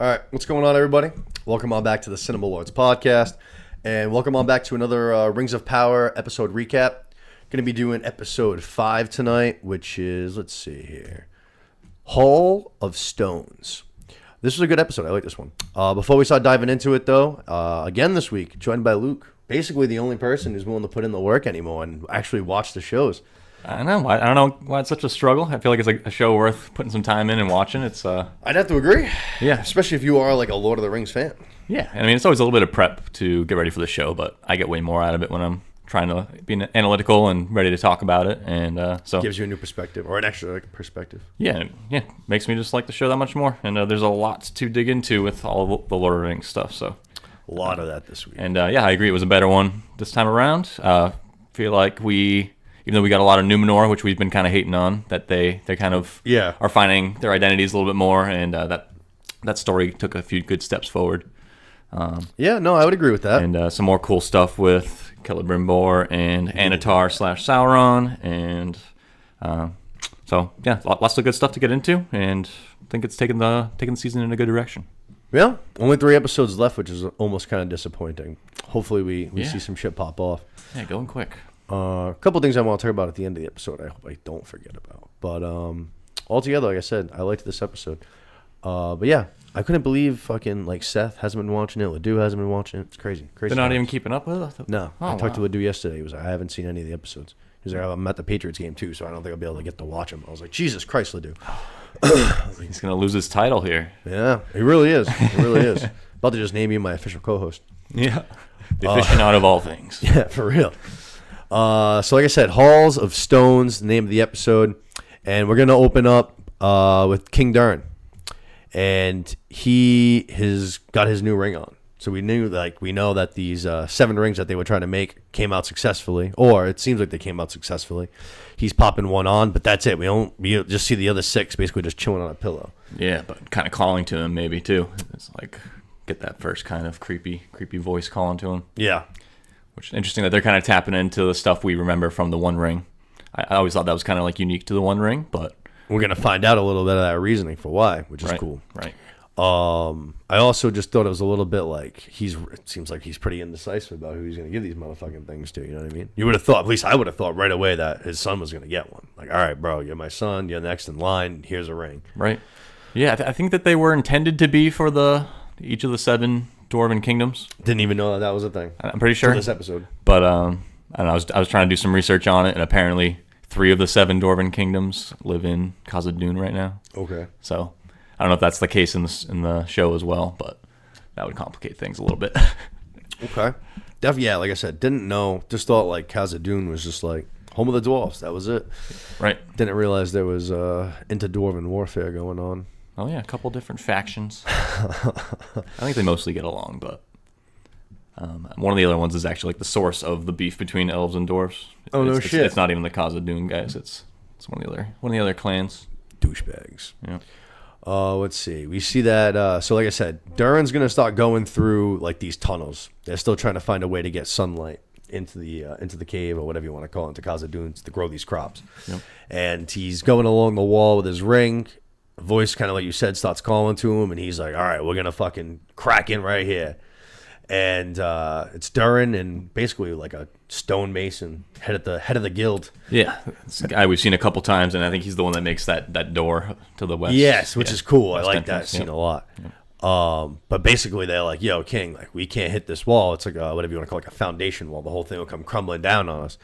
All right, what's going on, everybody? Welcome on back to the Cinema Lords podcast, and welcome on back to another Rings of Power episode recap. Going to be doing episode 5 tonight, which is, let's see here, Hall of Stones. This was a good episode. I like this one. Before we start diving into it, though, again this week, joined by Luke, basically the only person who's willing to put in the work anymore and actually watch the shows. I don't know. I don't know why it's such a struggle. I feel like it's like a show worth putting some time in and watching. It's I'd have to agree. Yeah. Especially if you are like a Lord of the Rings fan. Yeah. I mean, it's always a little bit of prep to get ready for the show, but I get way more out of it when I'm trying to be analytical and ready to talk about it. And so gives you a new perspective or an extra perspective. Yeah. Makes me just like the show that much more. And there's a lot to dig into with all the Lord of the Rings stuff. So a lot of that this week. And I agree. It was a better one this time around. Feel like even though we got a lot of Numenor, which we've been kind of hating on, that they kind of are finding their identities a little bit more, and that story took a few good steps forward. I would agree with that. And some more cool stuff with Celebrimbor and Anatar / Sauron, and lots of good stuff to get into, and I think it's taking the season in a good direction. Yeah, only 3 episodes left, which is almost kind of disappointing. Hopefully we see some shit pop off. Yeah, going quick. A couple things I want to talk about at the end of the episode I hope I don't forget about. But altogether, like I said, I liked this episode. But yeah, I couldn't believe fucking like Seth hasn't been watching it. Ledoux hasn't been watching it. It's crazy. They're not even keeping up with it? No. I talked to Ledoux yesterday. He was like, I haven't seen any of the episodes. He was like, I'm at the Patriots game too, so I don't think I'll be able to get to watch them. I was like, Jesus Christ, Ledoux. He's going to lose his title here. Yeah, he really is. He really is. About to just name you my official co-host. Yeah. The aficionado of all things. Yeah, for real. So like I said, Halls of Stones, the name of the episode, and we're gonna open up with King Durin, and he has got his new ring on. So we know that these 7 rings that they were trying to make came out successfully, or it seems like they came out successfully. He's popping one on, but that's it. We just see the other 6 basically just chilling on a pillow. Yeah, but kind of calling to him maybe too. It's like get that first kind of creepy voice calling to him. Yeah. Which is interesting that they're kind of tapping into the stuff we remember from the One Ring. I always thought that was kind of like unique to the One Ring, but we're going to find out a little bit of that reasoning for why, which is cool. Right. I also just thought it was a little bit like it seems like he's pretty indecisive about who he's going to give these motherfucking things to. You know what I mean? You would have thought, at least I would have thought right away that his son was going to get one. Like, all right, bro, you're my son. You're next in line. Here's a ring. Right. Yeah, I think that they were intended to be for each of the 7 Dwarven kingdoms. Didn't even know that was a thing. I'm pretty sure. For this episode. But I was trying to do some research on it, and apparently 3 of the 7 Dwarven kingdoms live in Khazad-dûn right now. Okay. So I don't know if that's the case in the show as well, but that would complicate things a little bit. Okay. Definitely, yeah, like I said, didn't know. Just thought like Khazad-dûn was just like home of the dwarves. That was it. Right. Didn't realize there was inter-dwarven warfare going on. Oh yeah, a couple different factions. I think they mostly get along, but one of the other ones is actually like the source of the beef between elves and dwarves. No shit! It's not even the Khazad-dûn guys. It's one of the other clans. Douchebags. Yeah. Let's see. We see that. So like I said, Durin's gonna start going through like these tunnels. They're still trying to find a way to get sunlight into the cave or whatever you want to call it, into Khazad-dûn, to grow these crops. Yep. And he's going along the wall with his ring. A voice, kind of like you said, starts calling to him, and he's like, all right, we're going to fucking crack in right here. And it's Durin and basically like a stonemason, head of the guild. Yeah, it's a guy we've seen a couple times, and I think he's the one that makes that door to the west. Yes, which is cool. West I like entrance, that scene a lot. Yep. But basically they're like, yo, King, like we can't hit this wall. It's like whatever you want to call it, like a foundation wall. The whole thing will come crumbling down on us.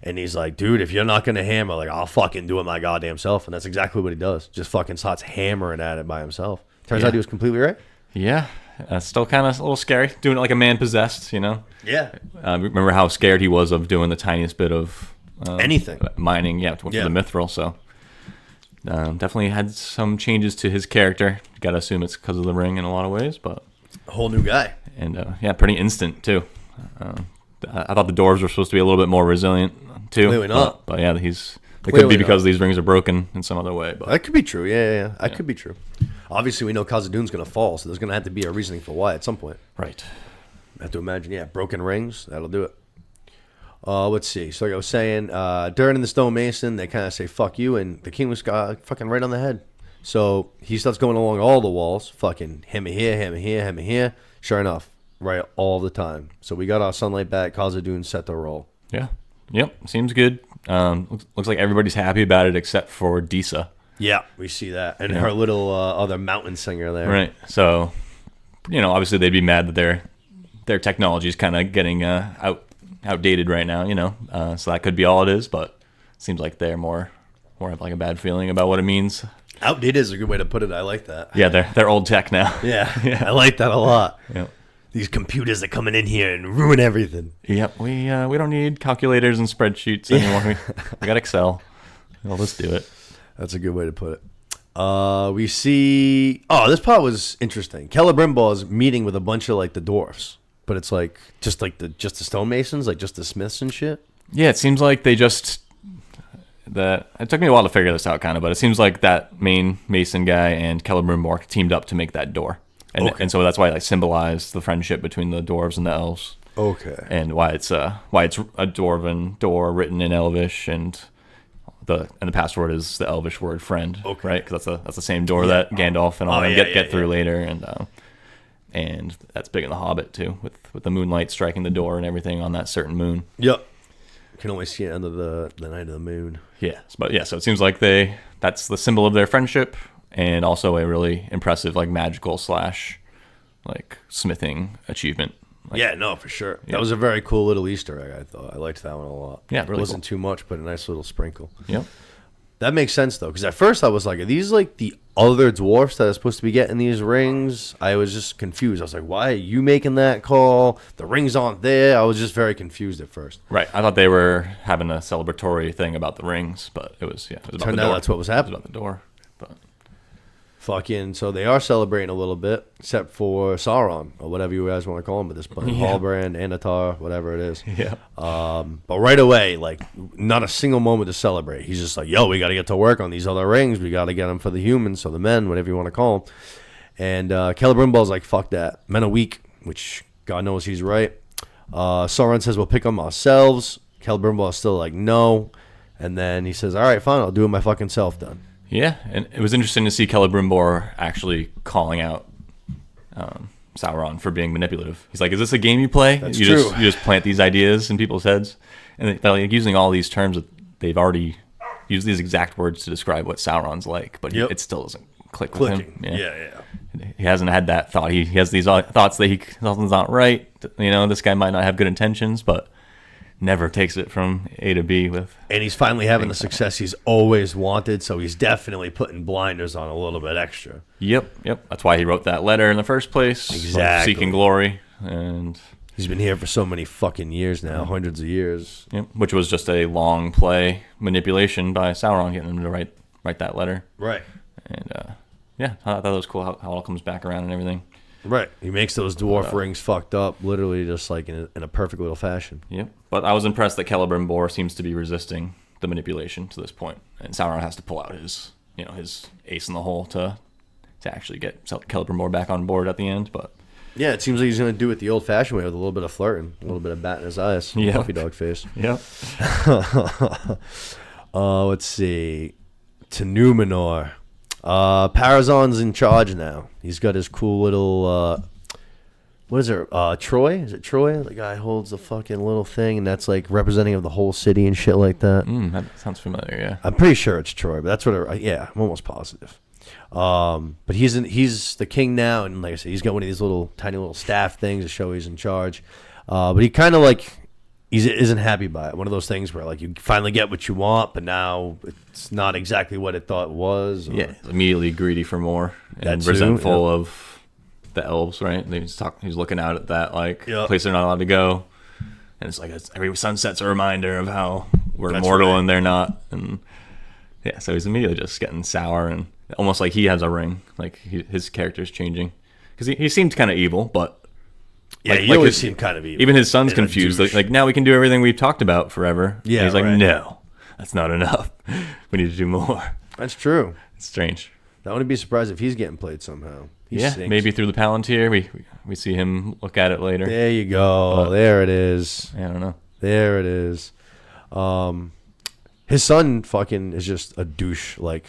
And he's like, dude, if you're not going to hammer, like, I'll fucking do it my goddamn self. And that's exactly what he does. Just fucking starts hammering at it by himself. Turns out he was completely right. Yeah. Still kind of a little scary. Doing it like a man possessed, you know? Yeah. Remember how scared he was of doing the tiniest bit of anything. Mining, for the mithril. So definitely had some changes to his character. Got to assume it's because of the ring in a lot of ways. But a whole new guy. And pretty instant, too. I thought the dwarves were supposed to be a little bit more resilient too. Clearly not. But yeah, it could be because these rings are broken in some other way. But that could be true. Yeah. That could be true. Obviously, we know Khazad-dûn's going to fall, so there's going to have to be a reasoning for why at some point. Right. I have to imagine, broken rings, that'll do it. Let's see. So like I was saying, Durin and the stonemason, they kind of say, fuck you, and the king was fucking right on the head. So he starts going along all the walls, fucking hammer here, hammer here, hammer here. Sure enough, right all the time. So we got our sunlight back. Khazad-dûm set to roll. Yeah. Yep. Seems good. Looks like everybody's happy about it except for Disa. Yeah, we see that. And her little other mountain singer there. Right. So, obviously they'd be mad that their technology is kind of getting outdated right now, so that could be all it is, but it seems like they're more have like a bad feeling about what it means. Outdated is a good way to put it. I like that. Yeah, they're old tech now. Yeah. I like that a lot. Yep. These computers are coming in here and ruin everything. Yep, we don't need calculators and spreadsheets anymore. We got Excel. We'll just do it. That's a good way to put it. We see. Oh, this part was interesting. Celebrimbor is meeting with a bunch of like the dwarfs, but it's like just the stonemasons, like just the smiths and shit. Yeah, it seems like they just. It took me a while to figure this out, kind of, but it seems like that main mason guy and Celebrimbor teamed up to make that door, and so that's why it symbolized the friendship between the dwarves and the elves. Okay. And why it's a dwarven door written in Elvish, and the password is the Elvish word friend, right? Because that's the same door that Gandalf and all them get through later, and that's big in the Hobbit too, with the moonlight striking the door and everything on that certain moon. Yep. You can only see it under the night of the moon. Yeah, but so it seems like that's the symbol of their friendship, and also a really impressive magical / smithing achievement. For sure. Yeah. That was a very cool little Easter egg, I thought. I liked that one a lot. Yeah, really. It wasn't too much, but a nice little sprinkle. Yep. That makes sense, though, because at first I was like, are these the other dwarfs that are supposed to be getting these rings? I was just confused. I was like, why are you making that call? The rings aren't there. I was just very confused at first. Right. I thought they were having a celebratory thing about the rings, but it was about the door. Turned out that's what was happening. It was about the door. But so they are celebrating a little bit, except for Sauron, or whatever you guys want to call him at this point. Halbrand, Anatar, whatever it is. Yeah. But right away, not a single moment to celebrate. He's just like, yo, we got to get to work on these other rings. We got to get them for the humans, so the men, whatever you want to call them. And Celebrimbor's like, fuck that. Men are weak, which God knows he's right. Sauron says, we'll pick them ourselves. Celebrimbor's still like, no. And then he says, all right, fine, I'll do it my fucking self then. Yeah, and it was interesting to see Celebrimbor actually calling out Sauron for being manipulative. He's like, is this a game you play? That's true. You just plant these ideas in people's heads? And they're using all these terms that they've already used these exact words to describe what Sauron's like, but it still doesn't click with him. Yeah. He hasn't had that thought. He has these thoughts that something's not right. This guy might not have good intentions, but never takes it from A to B and he's finally having the success he's always wanted, so he's definitely putting blinders on a little bit extra. Yep. That's why he wrote that letter in the first place. Exactly. Seeking glory. And he's been here for so many fucking years now, hundreds of years. Yep. Which was just a long play manipulation by Sauron getting him to write that letter. Right. And I thought that was cool how it all comes back around and everything. Right. He makes those dwarf rings fucked up, literally just in a perfect little fashion. Yep. But I was impressed that Celebrimbor seems to be resisting the manipulation to this point, and Sauron has to pull out his ace in the hole to actually get Celebrimbor back on board at the end. But yeah, it seems like he's going to do it the old-fashioned way with a little bit of flirting, a little bit of bat in his eyes, puppy dog face. Yep. Let's see. To Numenor. Parazon's in charge now. He's got his cool little what is it? Troy? Is it Troy? The guy holds the fucking little thing, and that's representing of the whole city and shit like that. That sounds familiar. Yeah, I'm pretty sure it's Troy, but that's what. I'm almost positive. But he's the king now, and like I said, he's got one of these tiny little staff things to show he's in charge. But he kind of isn't happy by it. One of those things where you finally get what you want, but now it's not exactly what it thought it was. Yeah, immediately greedy for more and resentful of the elves, right? He's looking out at that place they're not allowed to go, and it's every sunset's a reminder of how we're immortal and they're not. And so he's immediately just getting sour and almost like he has a ring. His character's changing because he seemed kind of evil, but. Yeah, he always seemed kind of evil. Even his son's confused. Now we can do everything we've talked about forever. Yeah, and he's like, no, that's not enough. We need to do more. That's true. It's strange. I wouldn't be surprised if he's getting played somehow. He stinks. Maybe through the Palantir. We see him look at it later. There you go. There it is. I don't know. There it is. His son fucking is just a douche, like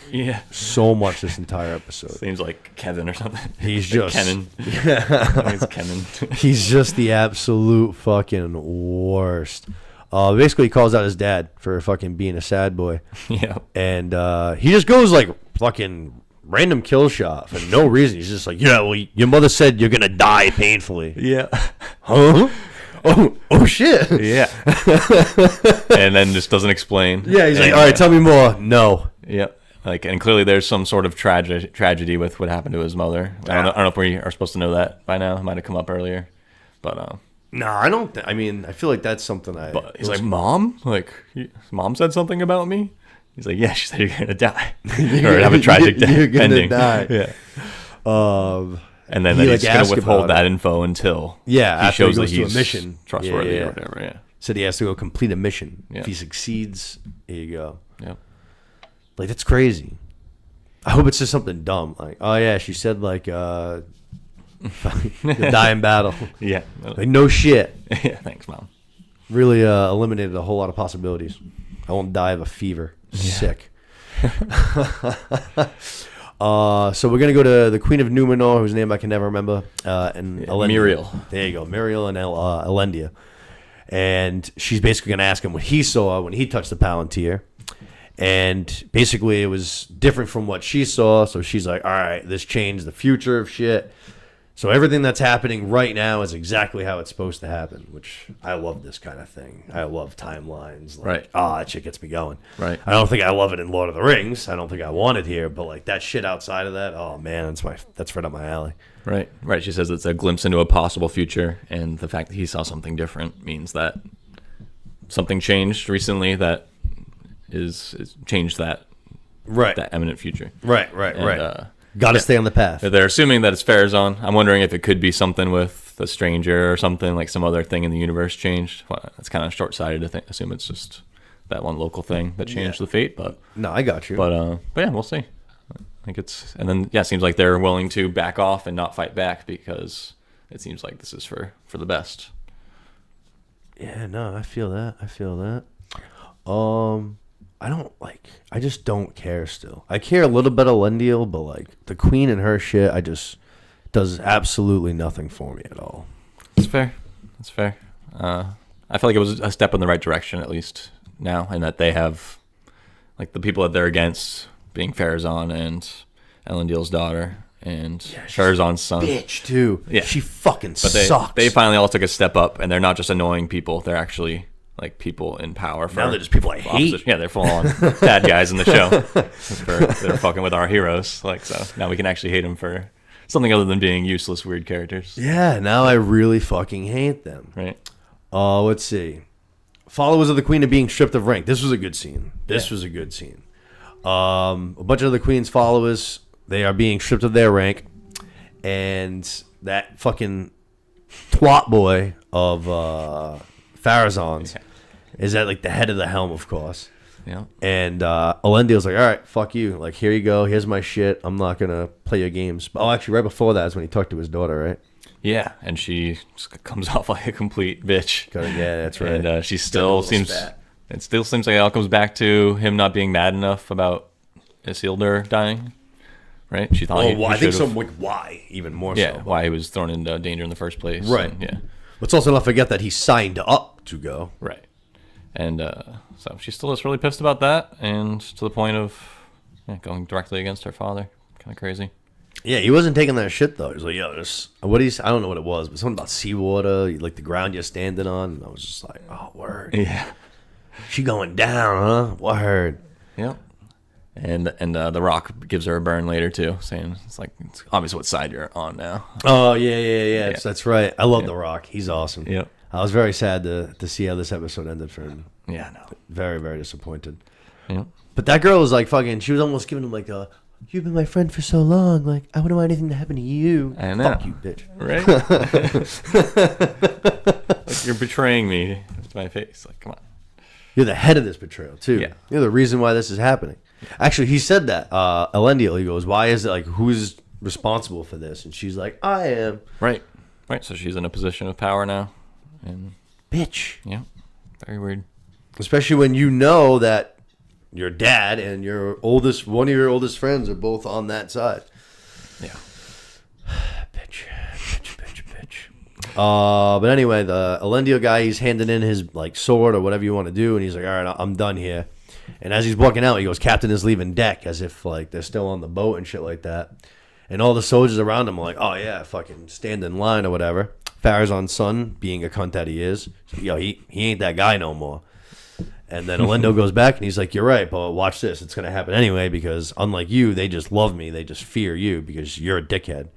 so much this entire episode. Seems like Kevin or something. He's just Kenan. He's Kenan. He's just the absolute fucking worst. Basically, he calls out his dad for fucking being a sad boy. Yeah. And he just goes like fucking random kill shot for no reason. He's just like, yeah, well, your mother said you're gonna die painfully. Yeah. Huh? Oh shit. Yeah. And then just doesn't explain. Yeah, he's like, all right, tell me more. No. Yeah. Like, and clearly there's some sort of tragedy with what happened to his mother. I don't know if we are supposed to know that by now. It might have come up earlier, but no, I don't. I mean, I feel like that's something But he's like, Mom, like, Mom said something about me. He's like, yeah, she said you're gonna die or have a tragic ending. Die. Yeah. And then he's going to withhold that info until he shows that he's mission. Trustworthy or whatever. Yeah. Said he has to go complete a mission. Yeah. If he succeeds, here you go. Yeah. Like, that's crazy. I hope it's just something dumb. Like, oh yeah, she said like the die in battle. Yeah. Like, no shit. Yeah. Thanks, Mom. Really eliminated a whole lot of possibilities. I won't die of a fever. Yeah. Sick. So we're gonna go to the Queen of Numenor, whose name I can never remember, and Muriel. There you go, Muriel and Elendia, and she's basically gonna ask him what he saw when he touched the Palantir, and basically it was different from what she saw. So she's like, all right, this changed the future of shit. So everything that's happening right now is exactly how it's supposed to happen, which I love this kind of thing. I love timelines. Like, right. That shit gets me going. Right. I don't think I love it in Lord of the Rings. I don't think I want it here, but like that shit outside of that, oh man, that's right up my alley. Right. Right. She says it's a glimpse into a possible future, and the fact that he saw something different means that something changed recently that is changed that that imminent future. Right. Got to stay on the path. They're assuming that it's Farazan. I'm wondering if it could be something with the stranger or something, like some other thing in the universe changed. Well, it's kind of short-sighted to assume it's just that one local thing that changed the fate. But no, I got you. But yeah, we'll see. I think it's, and then it seems like they're willing to back off and not fight back because it seems like this is for the best. Yeah, no, I feel that. I just don't care still. I care a little bit of Elendil, but like the Queen and her shit, I just does absolutely nothing for me at all. It's fair. I feel like it was a step in the right direction, at least now, and that they have, like, the people that they're against being Farazan and Elendil's daughter and Farazan's son. Bitch, too. Yeah. She fucking but sucks. They finally all took a step up, and they're not just annoying people. They're actually like people in power. Now they're just people I hate. Yeah, they're full on bad guys in the show. They're fucking with our heroes. Like, so now we can actually hate them for something other than being useless, weird characters. Yeah, now I really fucking hate them. Right. Let's see. Followers of the Queen are being stripped of rank. This was a good scene. A bunch of the Queen's followers, they are being stripped of their rank, and that fucking twat boy of Farazan's is at like the head of the helm, of course. Yeah. And Elendil's like, all right, fuck you. Like, here you go. Here's my shit. I'm not going to play your games. Oh, actually, right before that is when he talked to his daughter, right? Yeah, and she comes off like a complete bitch. Yeah, that's right. And she still seems... It still seems like it all comes back to him not being mad enough about Isildur dying, right? She thought I think so. Like, why? Even more so. Yeah, why he was thrown into danger in the first place. Right. And, yeah. Let's also not forget that he signed up to go. Right. And so she still is really pissed about that, and to the point of going directly against her father. Kind of crazy. Yeah, he wasn't taking that shit though. He was like, "Yo, I don't know what it was, but something about seawater, like the ground you're standing on." And I was just like, "Oh, word." Yeah. She going down, huh? Word. Yep. And the Rock gives her a burn later too, saying it's obvious what side you're on now. Oh yeah. That's right. I love the Rock. He's awesome. Yep. I was very sad to see how this episode ended for him. Yeah, no. Very, very disappointed. Yep. But that girl was like fucking. She was almost giving him like a, "You've been my friend for so long. Like, I wouldn't want anything to happen to you." I know. Fuck you, bitch. Right? Like, you're betraying me to my face. Like, come on. You're the head of this betrayal too. Yeah. You're the reason why this is happening. Actually, he said that. Elendil, he goes, "Why is it like who's responsible for this?" And she's like, "I am." Right. So she's in a position of power now. And bitch. Yeah. Very weird. Especially when you know that your dad and one of your oldest friends are both on that side. Yeah. Bitch. But anyway, the Elendil guy, he's handing in his like sword or whatever you want to do, and he's like, all right, I'm done here. And as he's walking out, he goes, Captain is leaving deck, as if like they're still on the boat and shit like that. And all the soldiers around him are like, oh yeah, fucking stand in line or whatever. Pharazon's son, being a cunt that he is, yo, he ain't that guy no more. And then Elendil goes back and he's like, you're right, but watch this. It's going to happen anyway because unlike you, they just love me. They just fear you because you're a dickhead.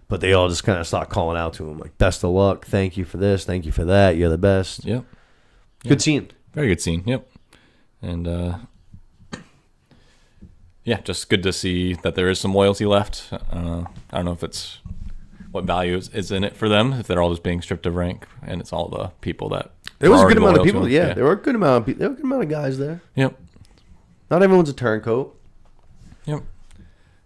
But they all just kind of start calling out to him like, best of luck. Thank you for this. Thank you for that. You're the best. Yep. Good scene. Very good scene. Yep. And yeah, just good to see that there is some loyalty left. I don't know if it's what value is in it for them, if they're all just being stripped of rank and it's all the people that there was a good amount of people. Yeah, there were a good amount of people. There were a good amount of guys there. Yep. Not everyone's a turncoat. Yep.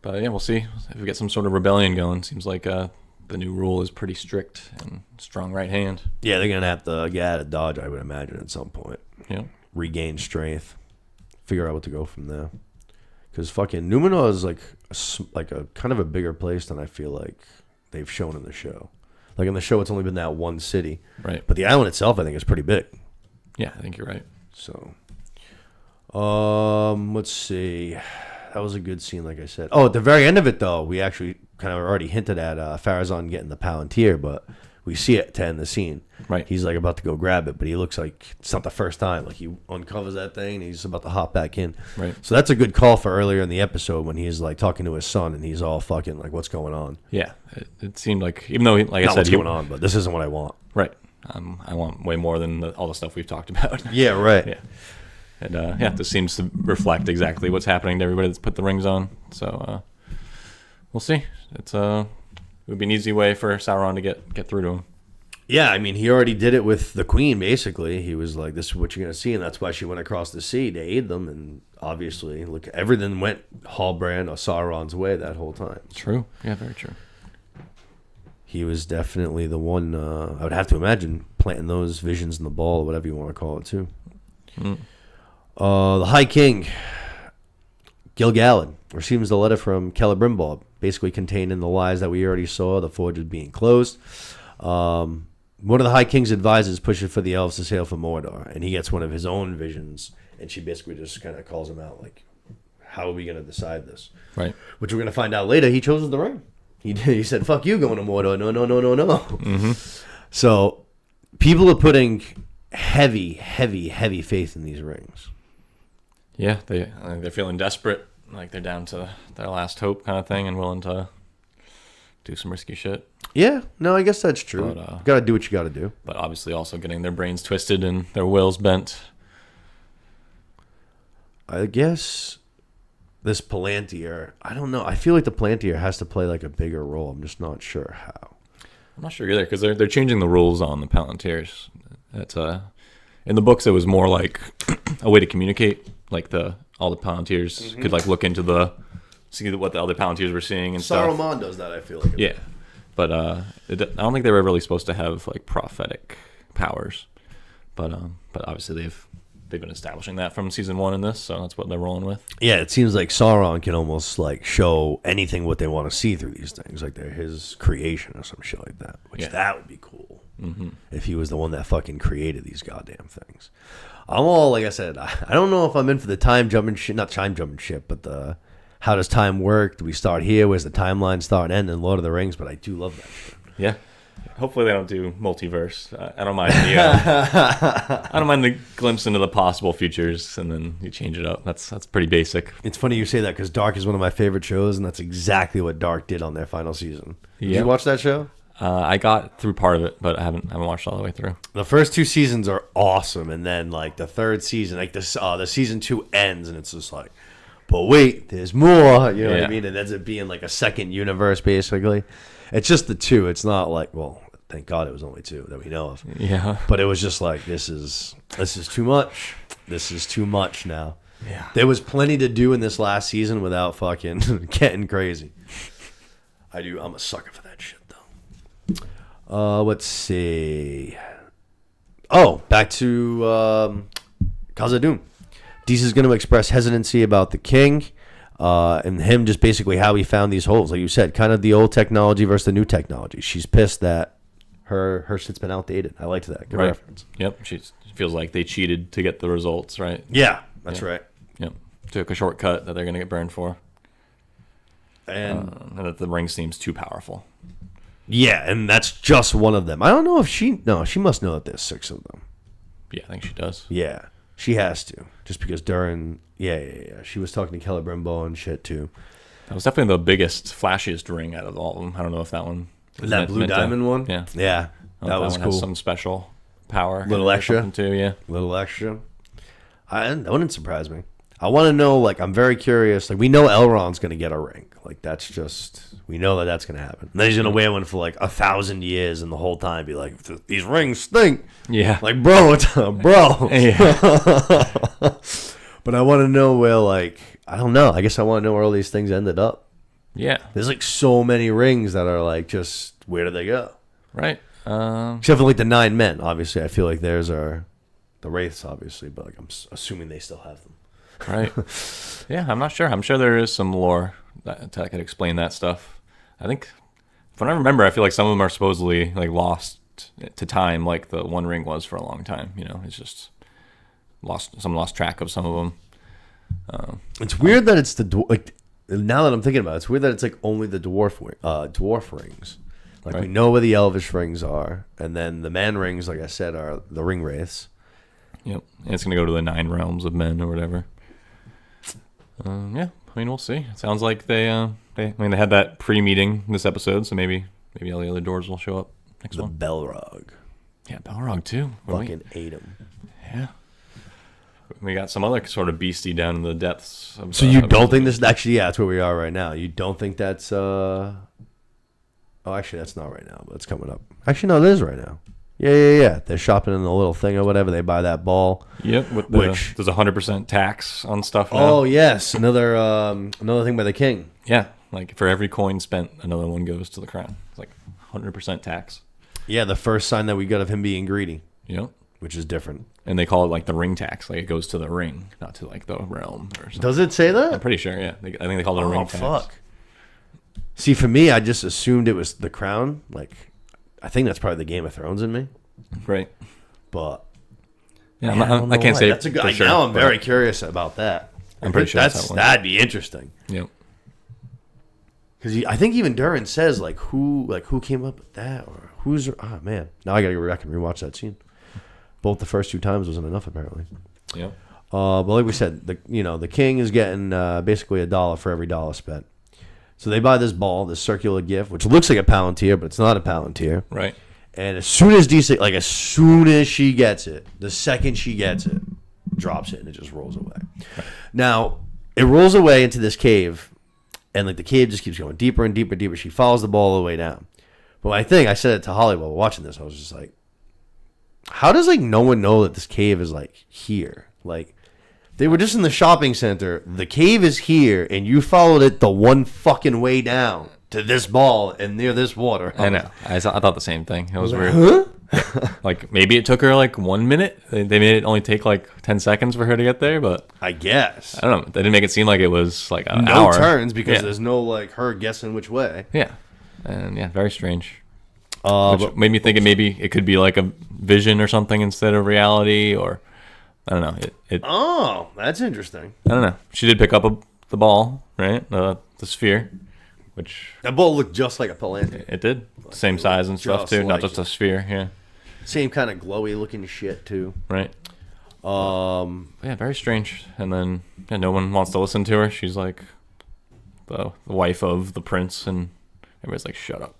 But yeah, we'll see if we get some sort of rebellion going. Seems like the new rule is pretty strict and strong right hand. Yeah, they're gonna have to get out of Dodge, I would imagine, at some point. Yeah. Regain strength, figure out what to go from there. Because fucking Numenor is like a kind of a bigger place than I feel like they've shown in the show. Like in the show, it's only been that one city. Right. But the island itself, I think, is pretty big. Yeah, I think you're right. So, let's see. That was a good scene, like I said. Oh, at the very end of it, though, we actually kind of already hinted at Pharazon getting the Palantir, but we see it to end the scene. Right. He's like about to go grab it, but he looks like it's not the first time. Like he uncovers that thing and he's about to hop back in. Right. So that's a good call for earlier in the episode when he's like talking to his son and he's all fucking like, "What's going on?" Yeah. It seemed like, even though, like not I said, what's going on, but this isn't what I want. Right. I want way more than all the stuff we've talked about. Yeah. Right. Yeah. And yeah, this seems to reflect exactly what's happening to everybody that's put the rings on. So we'll see. It would be an easy way for Sauron to get through to him. Yeah, I mean, he already did it with the queen, basically. He was like, this is what you're going to see, and that's why she went across the sea to aid them, and obviously, look, everything went Halbrand or Sauron's way that whole time. True. Yeah, very true. He was definitely the one, I would have to imagine, planting those visions in the ball, or whatever you want to call it, too. Mm. The High King, Gil-galad, receives the letter from Celebrimbor, basically containing the lies that we already saw, the forges being closed. One of the High King's advisors pushes for the elves to sail for Mordor, and he gets one of his own visions, and she basically just kind of calls him out, like, how are we going to decide this? Right. Which we're going to find out later. He chose the ring. He said, fuck you going to Mordor. No. Mm-hmm. So people are putting heavy faith in these rings. Yeah, they're feeling desperate, like they're down to their last hope kind of thing and willing to do some risky shit. Yeah, no, I guess that's true. But, you gotta do what you gotta do. But obviously also getting their brains twisted and their wills bent. I guess this Palantir, I don't know. I feel like the Palantir has to play like a bigger role. I'm just not sure how. I'm not sure either because they're changing the rules on the Palantirs. That's in the books it was more like a way to communicate, like all the Palantirs could like look into see what the other Palantirs were seeing and stuff. Saruman does that, I feel like. Yeah. But I don't think they were really supposed to have like prophetic powers. But obviously they've been establishing that from season 1 in this, so that's what they're rolling with. Yeah, it seems like Sauron can almost like show anything what they want to see through these things, like they're his creation or some shit like that. Which that would be cool if he was the one that fucking created these goddamn things. I'm all, like I said, I don't know if I'm in for the time jumping shit, not time jumping shit, but the how does time work? Do we start here? Where's the timeline start and end in Lord of the Rings? But I do love that shit. Yeah. Hopefully they don't do multiverse. I don't mind I don't mind the glimpse into the possible futures, and then you change it up. That's pretty basic. It's funny you say that because Dark is one of my favorite shows, and that's exactly what Dark did on their final season. Did you watch that show? I got through part of it, but I haven't watched all the way through. The first 2 seasons are awesome, and then like the third season, like the season 2 ends, and it's just like, but wait, there's more. You know what I mean? It ends up being like a second universe, basically. It's just the 2. It's not like, well, thank God it was only 2 that we know of. Yeah. But it was just like, this is too much. This is too much now. Yeah. There was plenty to do in this last season without fucking getting crazy. I'm a sucker for that shit, though. Let's see. Oh, back to Khazad-dûm. Deesa's going to express hesitancy about the king, and him just basically how he found these holes. Like you said, kind of the old technology versus the new technology. She's pissed that her shit's been outdated. I liked that. Good reference. Yep. She feels like they cheated to get the results, right? Yeah, that's right. Yep. Took a shortcut that they're going to get burned for. And that the ring seems too powerful. Yeah, and that's just one of them. I don't know if she must know that there's 6 of them. Yeah, I think she does. Yeah, she has to. Just because Durin, she was talking to Celebrimbor and shit too. That was definitely the biggest, flashiest ring out of all of them. I don't know if that one was that blue diamond one. Yeah, that was cool. Has some special power. Little extra too. Yeah, little extra. That wouldn't surprise me. I want to know. Like, I'm very curious. Like, we know Elrond's going to get a ring. Like, that's just, we know that that's going to happen. And then he's going to wear one for like 1,000 years, and the whole time be like, these rings stink. Yeah. Like, bro, bro. Yeah. But I want to know where, like, I don't know. I guess I want to know where all these things ended up. Yeah. There's like so many rings that are like, just, where did they go? Right. Except for like the 9 men. Obviously, I feel like theirs are the wraiths, obviously, but like I'm assuming they still have them. Right. Yeah, I'm not sure. I'm sure there is some lore that could explain that stuff. I think, if I remember, I feel like some of them are supposedly like lost to time, like the One Ring was for a long time. You know, it's just lost track of some of them. It's weird that it's like now that I'm thinking about it, it's weird that it's like only the dwarf rings. Like, right. We know where the elvish rings are, and then the man rings, like I said, are the ring wraiths. Yep, and it's gonna go to the 9 realms of men or whatever. Yeah, I mean, we'll see. It sounds like they had that pre-meeting this episode, so maybe all the other doors will show up next one. Belrog. Yeah, Balrog too. Fucking ate him. Yeah. We got some other sort of beastie down in the depths. So you don't think this? Actually, yeah, that's where we are right now. You don't think that's? Oh, actually, that's not right now, but it's coming up. Actually, no, it is right now. Yeah. They're shopping in the little thing or whatever. They buy that ball. Yep. Which there's 100% tax on stuff now. Oh yes, another thing by the king. Yeah, like for every coin spent, another one goes to the crown. It's like 100% tax. Yeah, the first sign that we got of him being greedy. Yep. Which is different. And they call it like the ring tax. Like it goes to the ring, not to like the realm or something. Does it say that? I'm pretty sure. Yeah, I think they call it a ring tax. Oh fuck. See, for me, I just assumed it was the crown. Like, I think that's probably the Game of Thrones in me. Right. But yeah, I can't say that's a good. Sure, now I'm very curious about that. I'm pretty sure that'd be interesting. Yep. Because I think even Durin says who came up with that, or who's man. Now I gotta go back and rewatch that scene. Both the first 2 times wasn't enough apparently. Yep. But like we said, the king is getting basically $1 for every $1 spent. So they buy this ball, this circular gift, which looks like a Palantir, but it's not a Palantir. Right. And as soon as as soon as she gets it, the second she gets it, drops it and it just rolls away. Right. Now, it rolls away into this cave, and the cave just keeps going deeper and deeper and deeper. She follows the ball all the way down. But I said it to Holly while watching this, I was just like, how does no one know that this cave is here? They were just in the shopping center. The cave is here, and you followed it the one fucking way down to this ball and near this water. I know. I thought the same thing. It was weird. Huh? Maybe it took her 1 minute. They made it only take 10 seconds for her to get there, but I guess. I don't know. They didn't make it seem like it was an No hour. turns because there's no her guessing which way. Yeah. And yeah, very strange. Which made me think maybe it could be a vision or something instead of reality, or I don't know. Oh, that's interesting. I don't know. She did pick up the ball, right? The sphere, which that ball looked just like a Palantir. It did. Same size and stuff too, not just a sphere. Yeah. Same kind of glowy looking shit too. Right. Yeah, very strange. And then no one wants to listen to her. She's like the wife of the prince, and everybody's like, "Shut up."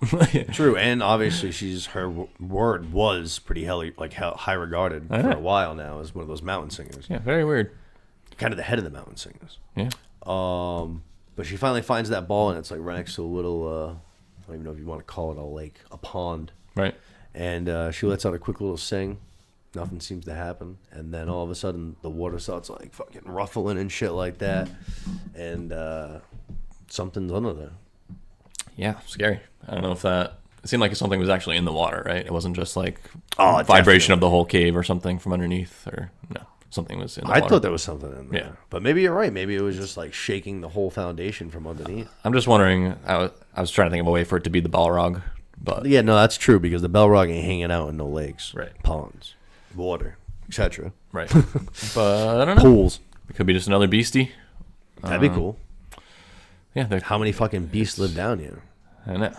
True, and obviously her word was pretty high regarded for a while now as one of those mountain singers. Yeah, very weird. Kind of the head of the mountain singers. Yeah. But she finally finds that ball, and it's right next to a little, I don't even know if you want to call it a lake, a pond. Right. And she lets out a quick little sing. Nothing seems to happen, and then all of a sudden the water starts fucking ruffling and shit like that, and something's under there. Yeah, scary. I don't know if it seemed like something was actually in the water, right? It wasn't just vibration definitely of the whole cave or something from underneath, or no. something was in the I water. thought there was something in there. Yeah. But maybe you're right. Maybe it was just like shaking the whole foundation from underneath. I'm just wondering. I was trying to think of a way for it to be the Balrog, but Yeah, no, that's true because the Balrog ain't hanging out in no lakes, Right. ponds, water, etc. right. But I don't know. Pools. It could be just another beastie. That'd be cool. Yeah, How many fucking beasts live down here? I know.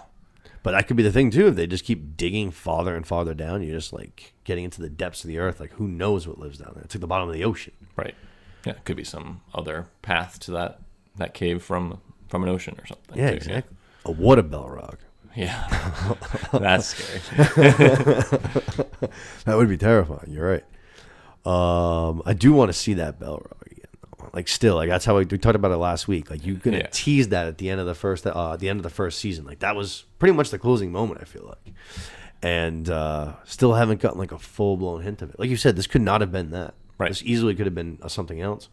But that could be the thing too. If they just keep digging farther and farther down, you're just like getting into the depths of the earth. Like who knows what lives down there? It's like the bottom of the ocean. Right. Yeah, it could be some other path to that cave from an ocean or something. Yeah, too, exactly. A water Balrog. Yeah. That's scary. That would be terrifying. You're right. I do want to see that Balrog again. Though. Like still, like that's how we talked about it last week. Like you're gonna tease that at the end of the first season. Like that was pretty much the closing moment. I feel like, and still haven't gotten like a full blown hint of it. Like you said, this could not have been that. Right. This easily could have been something else.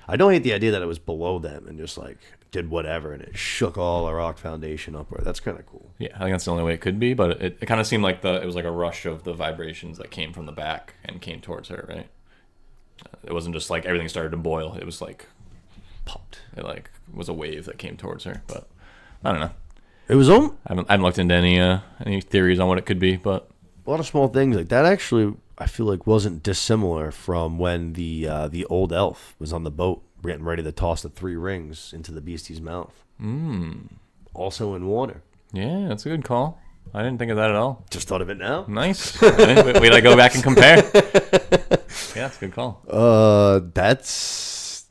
I don't hate the idea that it was below them and just like did whatever and it shook all the rock foundation upward. That's kind of cool. Yeah, I think that's the only way it could be, but it kind of seemed like it was like a rush of the vibrations that came from the back and came towards her, right? It wasn't just like everything started to boil. It was like popped. It like was a wave that came towards her, but I don't know. It was I haven't looked into any theories on what it could be, but a lot of small things like that actually I feel like wasn't dissimilar from when the old elf was on the boat getting ready to toss the 3 rings into the beastie's mouth. Also in water. Yeah, that's a good call. I didn't think of that at all. Just thought of it now. Nice. Wait till I go back and compare. Yeah, that's a good call. That's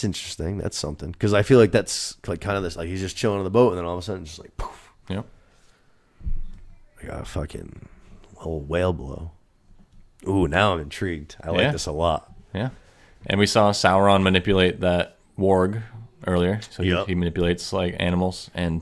interesting. That's something because I feel like that's like kind of this like he's just chilling on the boat and then all of a sudden just like poof. Yeah. I got a fucking little whale blow. Ooh, now I'm intrigued. I like Yeah. this a lot. Yeah. And we saw Sauron manipulate that warg earlier. So Yep. he manipulates like animals. And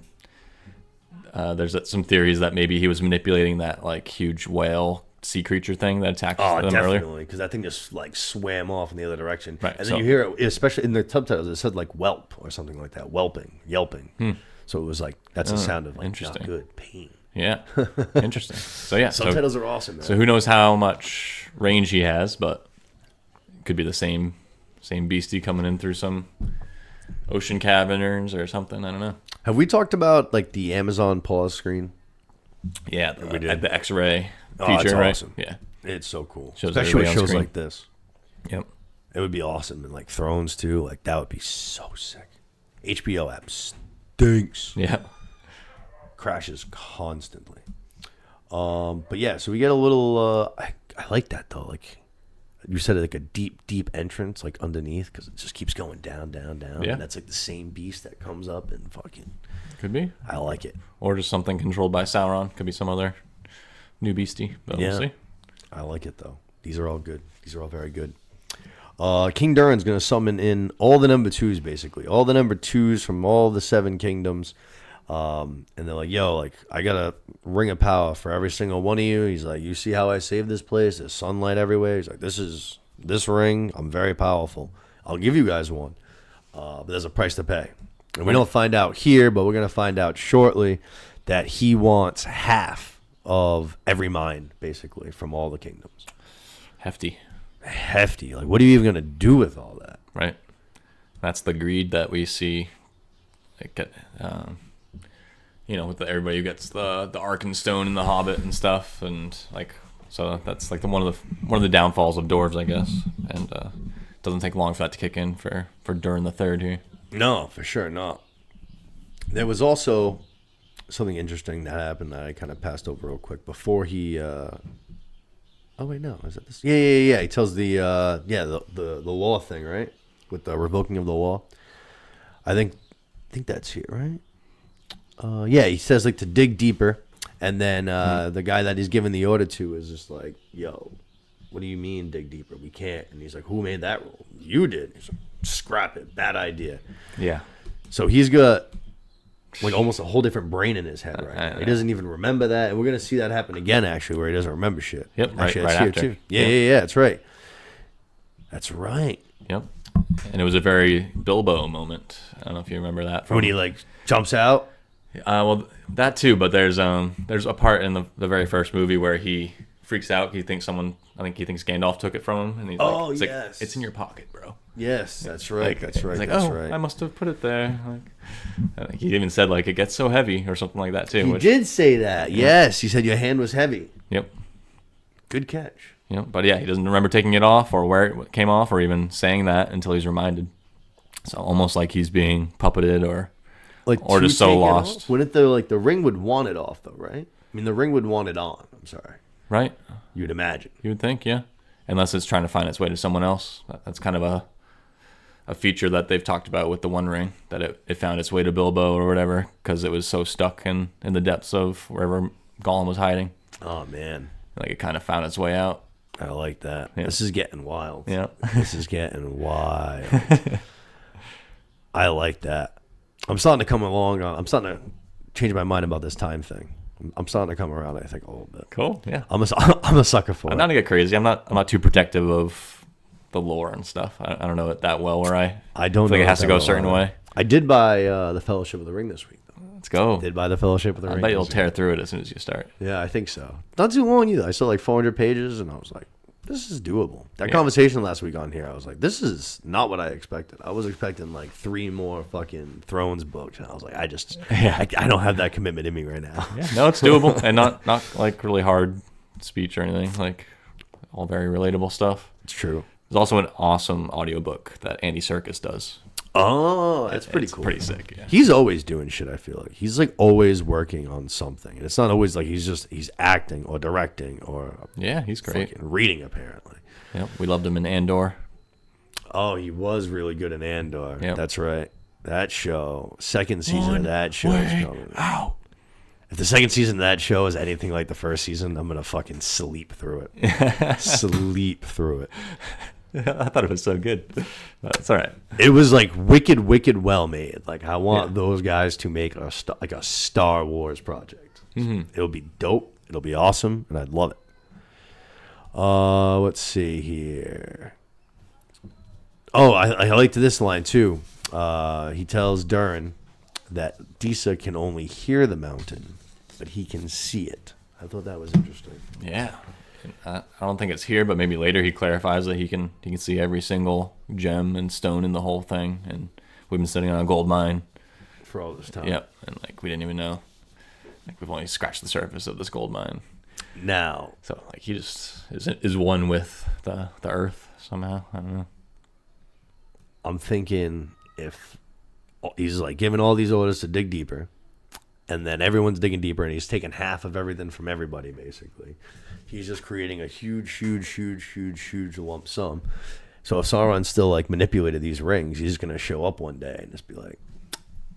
there's some theories that maybe he was manipulating that like huge whale sea creature thing that attacked them earlier. Definitely, because that thing just like swam off in the other direction. Right, And so- then you hear it, especially in the subtitles, it said like whelp or something like that. Whelping, yelping. So it was like, that's a sound of like interesting. not good, pain. Yeah. Interesting. So yeah. Subtitles are awesome, man. So who knows how much range he has, but it could be the same beastie coming in through some ocean caverns or something. I don't know. Have we talked about like the Amazon pause screen? Yeah, We did. the X-ray Oh, feature, it's right? awesome. Yeah. It's so cool. Shows Especially with everybody on shows screen. like this. Yep. It would be awesome. And like Thrones too. Like that would be so sick. HBO app stinks. Yeah. Crashes constantly. But yeah, so we get a little I like that though. Like you said, like a deep entrance like underneath because it just keeps going down. Yeah. And that's like the same beast that comes up and fucking Could be. I like it. Or just something controlled by Sauron. Could be some other new beastie. But Yeah. we'll see. I like it though. These are all good. These are all very good. King Durin's gonna summon in all the number 2s basically. All the number 2s from all the 7 kingdoms. And they're like, yo, like I got a ring of power for every single one of you. He's like, you see how I saved this place? There's sunlight everywhere. He's like, this ring, I'm very powerful. I'll give you guys one. But there's a price to pay. And we don't find out here, but we're gonna find out shortly that he wants half of every mine, basically, from all the kingdoms. Hefty. Like what are you even gonna do with all that? Right. That's the greed that we see. Like, with everybody who gets the Arkenstone and the Hobbit and stuff, and like so that's like one of the downfalls of dwarves, I guess. And it doesn't take long for that to kick in for Durin the Third here. No, for sure not. There was also something interesting that happened that I kind of passed over real quick before he. Oh wait, no, is that this? Yeah. He tells the law thing, right, with the revoking of the law. I think that's here, right? Yeah, he says like to dig deeper, and then the guy that he's giving the order to is just like, "Yo, what do you mean dig deeper? We can't." And he's like, "Who made that rule? You did." He's like, "Scrap it, bad idea." Yeah. So he's got like almost a whole different brain in his head right now. He doesn't even remember that, and we're gonna see that happen again actually, where he doesn't remember shit. Yep, Actually, right that's here after. too. Yeah, that's right. That's right. Yep. And it was a very Bilbo moment. I don't know if you remember that. When he like jumps out. Well, that too, but there's a part in the very first movie where he freaks out. I think he thinks Gandalf took it from him, and he's like, it's in your pocket, bro. Yes, that's right. Like, that's right. He's like, that's right. I must have put it there. Like, he even said like it gets so heavy or something like that too. He did say that. Yes, he said your hand was heavy. Yep. Good catch. Yep. But yeah, he doesn't remember taking it off or where it came off or even saying that until he's reminded. So almost like he's being puppeted or just so lost. Wouldn't the ring would want it off though, right? I mean, the ring would want it on. I'm sorry. Right. You'd imagine. You would think, yeah. Unless it's trying to find its way to someone else. That's kind of a feature that they've talked about with the One Ring, that it found its way to Bilbo or whatever because it was so stuck in the depths of wherever Gollum was hiding. Oh, man. Like it kind of found its way out. I like that. Yeah. This is getting wild. Yeah. This is getting wild. I like that. I'm starting to come along. I'm starting to change my mind about this time thing. I'm starting to come around, I think, a little bit. Cool, yeah. I'm a sucker for it. I'm not to get crazy. I'm not too protective of the lore and stuff. I don't know it that well where I don't feel like know it has to go a certain way. I did buy the Fellowship of the Ring this week, though. Let's go. I did buy the Fellowship of the Ring. I bet you'll tear through it as soon as you start. Yeah, I think so. Not too long either. I saw like 400 pages, and I was like, this is doable. That conversation last week on here, I was like, this is not what I expected. I was expecting like 3 more fucking Thrones books, and I was like, I don't have that commitment in me right now. Yeah, no, it's doable, and not like really hard speech or anything. Like all very relatable stuff. It's true. There's also an awesome audiobook that Andy Serkis does. Oh, that's pretty cool. Pretty sick, yeah. He's always doing shit, I feel like. He's like always working on something. And it's not always like he's acting or directing or he's great. Fucking reading, apparently. Yep, we loved him in Andor. Oh, he was really good in Andor. Yep. That's right. That show, second season of that show is coming. Ow. If the second season of that show is anything like the first season, I'm going to fucking sleep through it. Sleep through it. I thought it was so good. It's all right. It was like wicked well made. Like I want those guys to make a Star Wars project. Mm-hmm. It'll be dope. It'll be awesome, and I'd love it. Let's see here. Oh, I liked this line too. He tells Durin that Disa can only hear the mountain, but he can see it. I thought that was interesting. Yeah. I don't think it's here, but maybe later he clarifies that he can see every single gem and stone in the whole thing. And we've been sitting on a gold mine for all this time. Yep, and like we didn't even know. Like we've only scratched the surface of this gold mine. Now, so like he just is one with the earth somehow. I don't know. I'm thinking if he's like giving all these orders to dig deeper, and then everyone's digging deeper, and he's taking half of everything from everybody, basically. He's just creating a huge lump sum. So if Sauron's still like manipulated these rings, he's going to show up one day and just be like,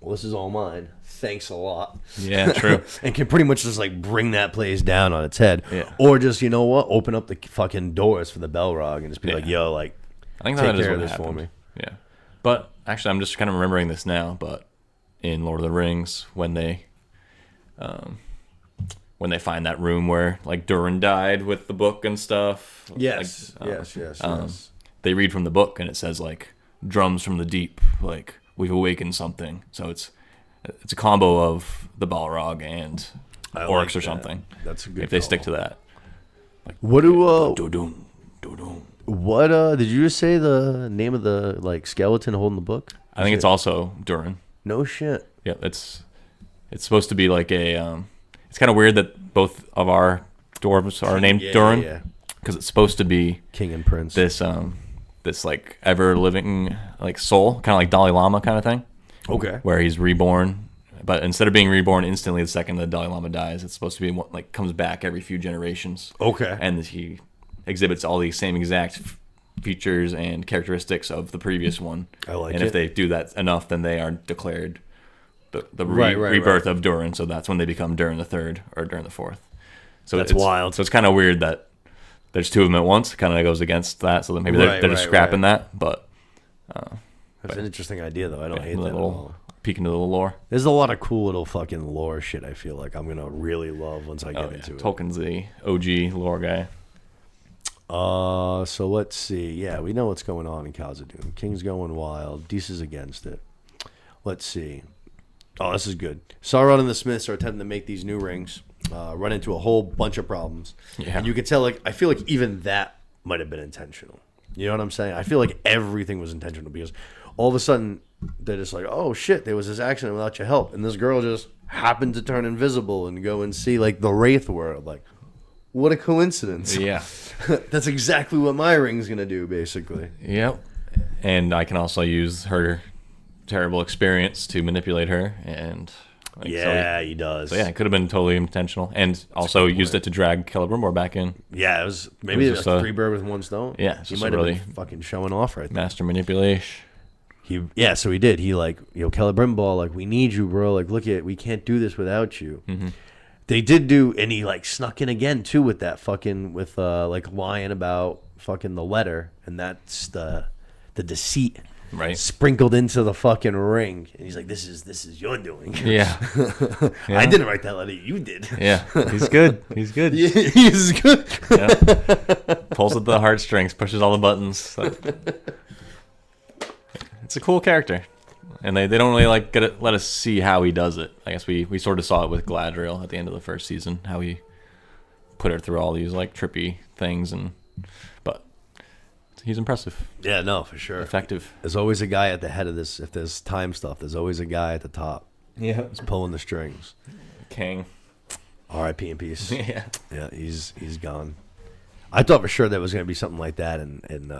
well, this is all mine. Thanks a lot. Yeah, true. And can pretty much just like bring that place down on its head. Yeah. Or just, you know what, open up the fucking doors for the Balrog and just be like, yo, like, I think take that care is of what this happened. for me. Yeah. But actually, I'm just kind of remembering this now, but in Lord of the Rings, when they find that room where like Durin died with the book and stuff. Yes, like, yes. They read from the book and it says like drums from the deep, like we've awakened something. So it's a combo of the Balrog and orcs or something. That's a good if they stick to that. Like, what do do-dum. What did you just say the name of the like skeleton holding the book? I think it's also Durin. No shit. Yeah, it's supposed to be like a it's kind of weird that both of our dwarves are named Durin because it's supposed to be king and prince. This like ever living like soul, kind of like Dalai Lama kind of thing. Okay. Where he's reborn, but instead of being reborn instantly the second the Dalai Lama dies, it's supposed to be like comes back every few generations. Okay. And he exhibits all the same exact features and characteristics of the previous one. I like and it. if they do that enough, then they are declared the rebirth of Durin. So that's when they become Durin the Third or Durin the Fourth. So that's wild. So it's kind of weird that there's two of them at once. Kind of goes against that. So that maybe they're just scrapping that. But that's an interesting idea, though. I don't hate that at all. Peek into the lore. There's a lot of cool little fucking lore shit. I feel like I'm gonna really love once I get into it. Tolkien's the OG lore guy. So let's see. Yeah, we know what's going on in Khazad-dûm. King's going wild. Disa's against it. Let's see. Oh, this is good. Sauron and the Smiths are attempting to make these new rings. run into a whole bunch of problems. Yeah. And you could tell, like, I feel like even that might have been intentional. You know what I'm saying? I feel like everything was intentional because all of a sudden they're just like, oh shit, there was this accident without your help, and this girl just happened to turn invisible and go and see like the Wraith world. Like, what a coincidence! Yeah, that's exactly what my ring's gonna do, basically. Yep. And I can also use her terrible experience to manipulate her, and he does. So yeah, it could have been totally intentional, and also used it to drag Celebrimbor back in. Yeah, it was just a 3 birds with 1 stone. Yeah, he might have been fucking showing off right there. Master manipulation. So he did. He like, Celebrimbor, like, we need you, bro. Like, we can't do this without you. Mm-hmm. They did do, and he like snuck in again too with that fucking like lying about fucking the letter, and that's the deceit. Right. Sprinkled into the fucking ring. And he's like, this is your doing. Yeah. I didn't write that letter. You did. Yeah. He's good. He's good. Yeah, he's good. Yeah. Pulls at the heartstrings, pushes all the buttons. So. It's a cool character. And they don't really like let us see how he does it. I guess we sort of saw it with Galadriel at the end of the first season, how he put her through all these like trippy things, but he's impressive. Yeah, no, for sure. Effective. There's always a guy at the head of this. If there's time stuff, there's always a guy at the top. Yeah. He's pulling the strings. King. R.I.P. in peace. Yeah. Yeah, he's gone. I thought for sure there was going to be something like that in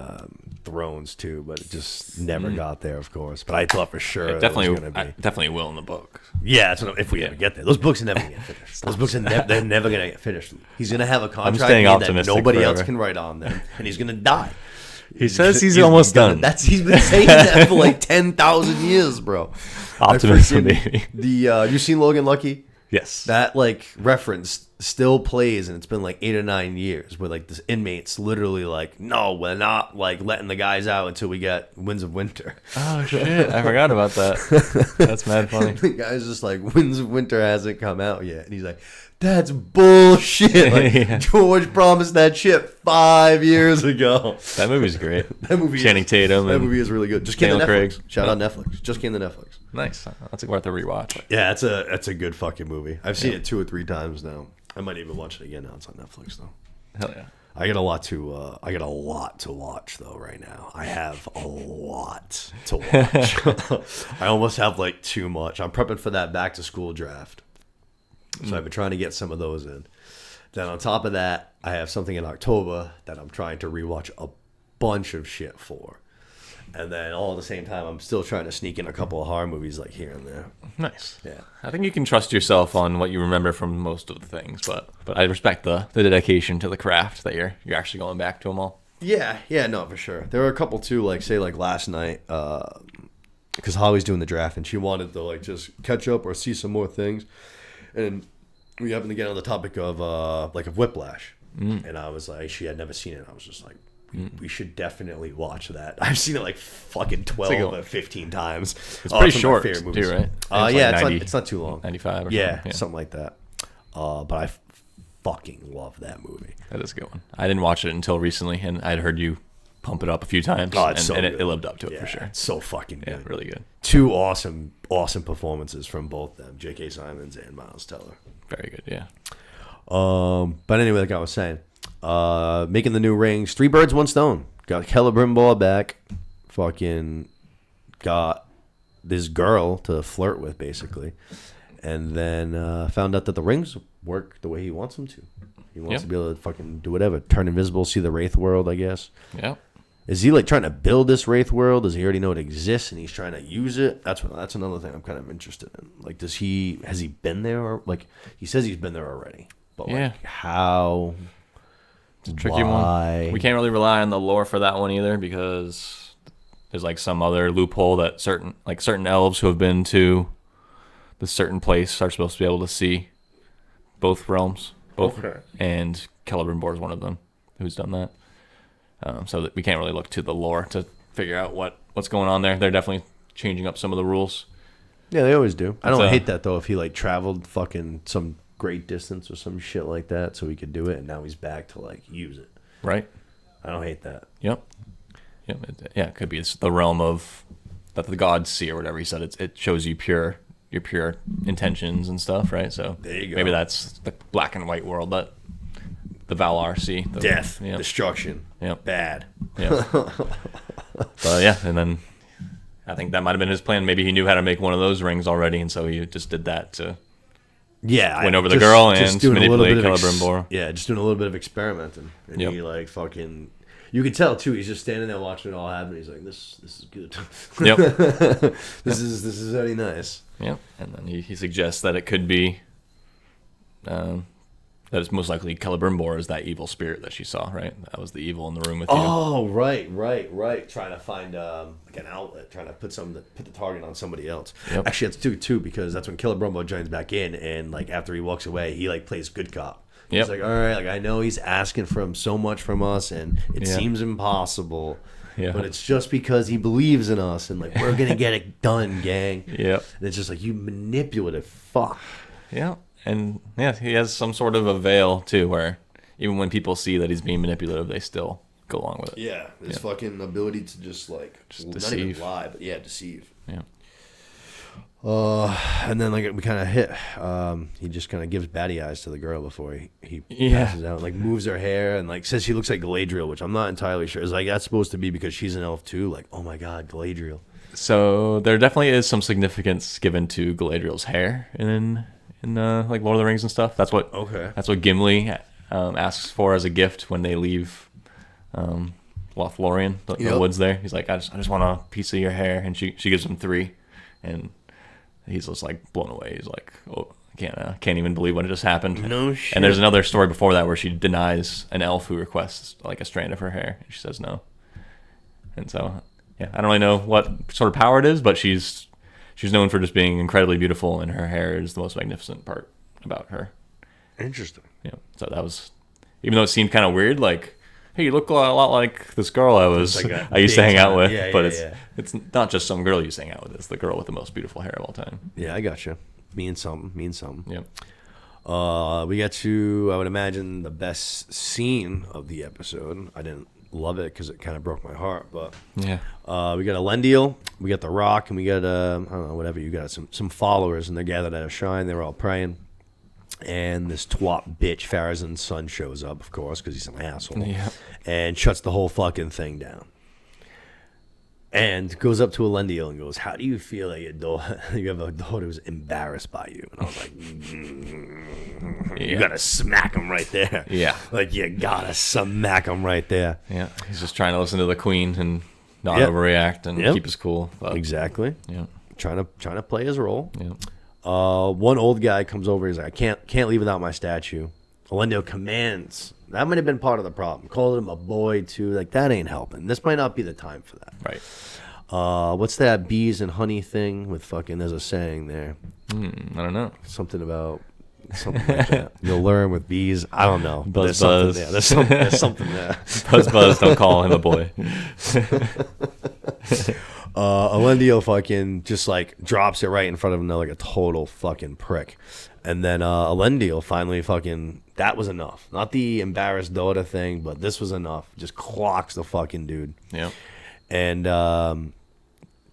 Thrones too, but it just never got there, of course. But I thought for sure it definitely was going to be. Definitely will in the book. Yeah, that's if we ever get there. Those books are never going to get finished. Those books they're never going to get finished. He's going to have a contract that nobody else can write on them, and he's going to die. He says he's almost done. He's been saying that for like 10,000 years, bro. Optimism, baby. You seen Logan Lucky? Yes. That like reference still plays, and it's been like 8 or 9 years where like this inmates literally like, no, we're not like letting the guys out until we get Winds of Winter. Oh shit, I forgot about that. That's mad funny. The guy's just like, Winds of Winter hasn't come out yet, and he's like, that's bullshit. Like, yeah. George promised that shit 5 years ago. That movie's great. That movie Channing Tatum. That movie is really good. Just came to Netflix. Craig. Shout out Netflix. Just came to Netflix. Nice. That's worth a rewatch. Yeah, that's a good fucking movie. I've seen it 2 or 3 times now. I might even watch it again now. It's on Netflix though. Hell yeah. I got a lot to watch though right now. I have a lot to watch. I almost have like too much. I'm prepping for that back to school draft. So I've been trying to get some of those in. Then on top of that, I have something in October that I'm trying to rewatch a bunch of shit for. And then all at the same time, I'm still trying to sneak in a couple of horror movies like here and there. Nice. Yeah. I think you can trust yourself on what you remember from most of the things, but I respect the dedication to the craft that you're actually going back to them all. Yeah, no, for sure. There were a couple too, like say like last night, because Holly's doing the draft and she wanted to like just catch up or see some more things, and we happened to get on the topic of Whiplash, and I was like, she had never seen it. I was just like, we should definitely watch that. I've seen it like fucking 12 or 15 times. It's pretty short too, right? It's not too long. 95 or something like that. But I fucking love that movie. That is a good one. I didn't watch it until recently, and I'd heard you pump it up a few times, and it lived up to it for sure. It's so fucking good. Yeah, really good. 2 awesome performances from both them, J.K. Simmons and Miles Teller. Very good, yeah. But anyway, like I was saying, making the new rings, 3 birds, 1 stone. Got Celebrimbor back. Fucking got this girl to flirt with, basically. And then found out that the rings work the way he wants them to. He wants to be able to fucking do whatever. Turn invisible, see the Wraith world, I guess. Yeah. Is he like trying to build this Wraith world? Does he already know it exists and he's trying to use it? That's another thing I'm kind of interested in. Like, has he been there? Or, like, he says he's been there already. But like, how? It's a tricky one. We can't really rely on the lore for that one either, because there's like some other loophole that certain elves who have been to the certain place are supposed to be able to see both realms. And Celebrimbor is one of them who's done that. So that we can't really look to the lore to figure out what's going on there. They're definitely changing up some of the rules. Yeah, they always do. I don't hate that though. If he like traveled fucking some great distance or some shit like that so he could do it, and now he's back to like use it. Right. I don't hate that. Yep. It could be it's the realm of that the gods see or whatever he said. It shows you pure your pure intentions and stuff, right? So there you go. Maybe that's the black and white world that the Valar see. Death, destruction, bad. Yeah. But yeah, and then I think that might have been his plan. Maybe he knew how to make one of those rings already, and so he just did that to win over the girl and manipulate Celebrimbor. Just doing a little bit of experimenting. And he like fucking... You could tell too. He's just standing there watching it all happen. He's like, "This is good. Yep. This is very nice." Yep. And then he suggests that it could be, that it's most likely Celebrimbor is that evil spirit that she saw. Right. That was the evil in the room with you. Oh, right. Trying to find like an outlet. Trying to put the target on somebody else. Yep. Actually, that's too because that's when Celebrimbor joins back in, and like after he walks away, he like plays good cop. Yep. He's like, all right, like I know he's asking for so much from us, and it seems impossible. Yeah. But it's just because he believes in us, and like we're gonna get it done, gang. Yep. And it's just like you manipulative fuck. Yeah. And he has some sort of a veil too, where even when people see that he's being manipulative, they still go along with it. Yeah. His fucking ability to just deceive. Not even lie, but deceive. Yeah. And then like we kind of hit. He just kind of gives batty eyes to the girl before he passes out. Like moves her hair and like says she looks like Galadriel, which I'm not entirely sure. Is like that's supposed to be because she's an elf too. Like oh my god, Galadriel. So there definitely is some significance given to Galadriel's hair in like Lord of the Rings and stuff. That's what Gimli asks for as a gift when they leave Lothlorien, the woods there. He's like, I just want a piece of your hair, and she gives him 3, and he's just like blown away. He's like, oh, I can't even believe what just happened. No shit. And there's another story before that where she denies an elf who requests like a strand of her hair, and she says no. And so I don't really know what sort of power it is, but she's known for just being incredibly beautiful, and her hair is the most magnificent part about her. Interesting. Yeah. So that was, even though it seemed kind of weird, like, hey, you look a lot like this girl I used to hang out with. It's not just some girl you used to hang out with. It's the girl with the most beautiful hair of all time. Yeah, I got you. Mean something. Yep. We got to, I would imagine, the best scene of the episode. I didn't love it because it kind of broke my heart, but yeah. We got Elendil, we got The Rock, and we got I don't know, whatever. You got some followers, and they're gathered at a shrine. They're all praying. And this twat bitch, Pharazon's son, shows up, of course, because he's an asshole, and shuts the whole fucking thing down. And goes up to Elendil and goes, "How do you feel that you have a daughter who's embarrassed by you?" And I was like, "You gotta smack him right there." Yeah, like you gotta smack him right there. Yeah, he's just trying to listen to the queen and not overreact and keep his cool. But, exactly. Yeah, trying to play his role. Yeah. One old guy comes over. He's like, "I can't leave without my statue." Elendil commands. That might have been part of the problem. Called him a boy too. Like that ain't helping. This might not be the time for that. Right. What's that bees and honey thing with fucking? There's a saying there. I don't know. Something like that. You'll learn with bees. I don't know. Buzz. There's something there. Buzz. Don't call him a boy. Elendil fucking just like drops it right in front of him like a total fucking prick. And then Elendil finally fucking, that was enough. Not the embarrassed daughter thing, but this was enough. Just clocks the fucking dude. Yeah. And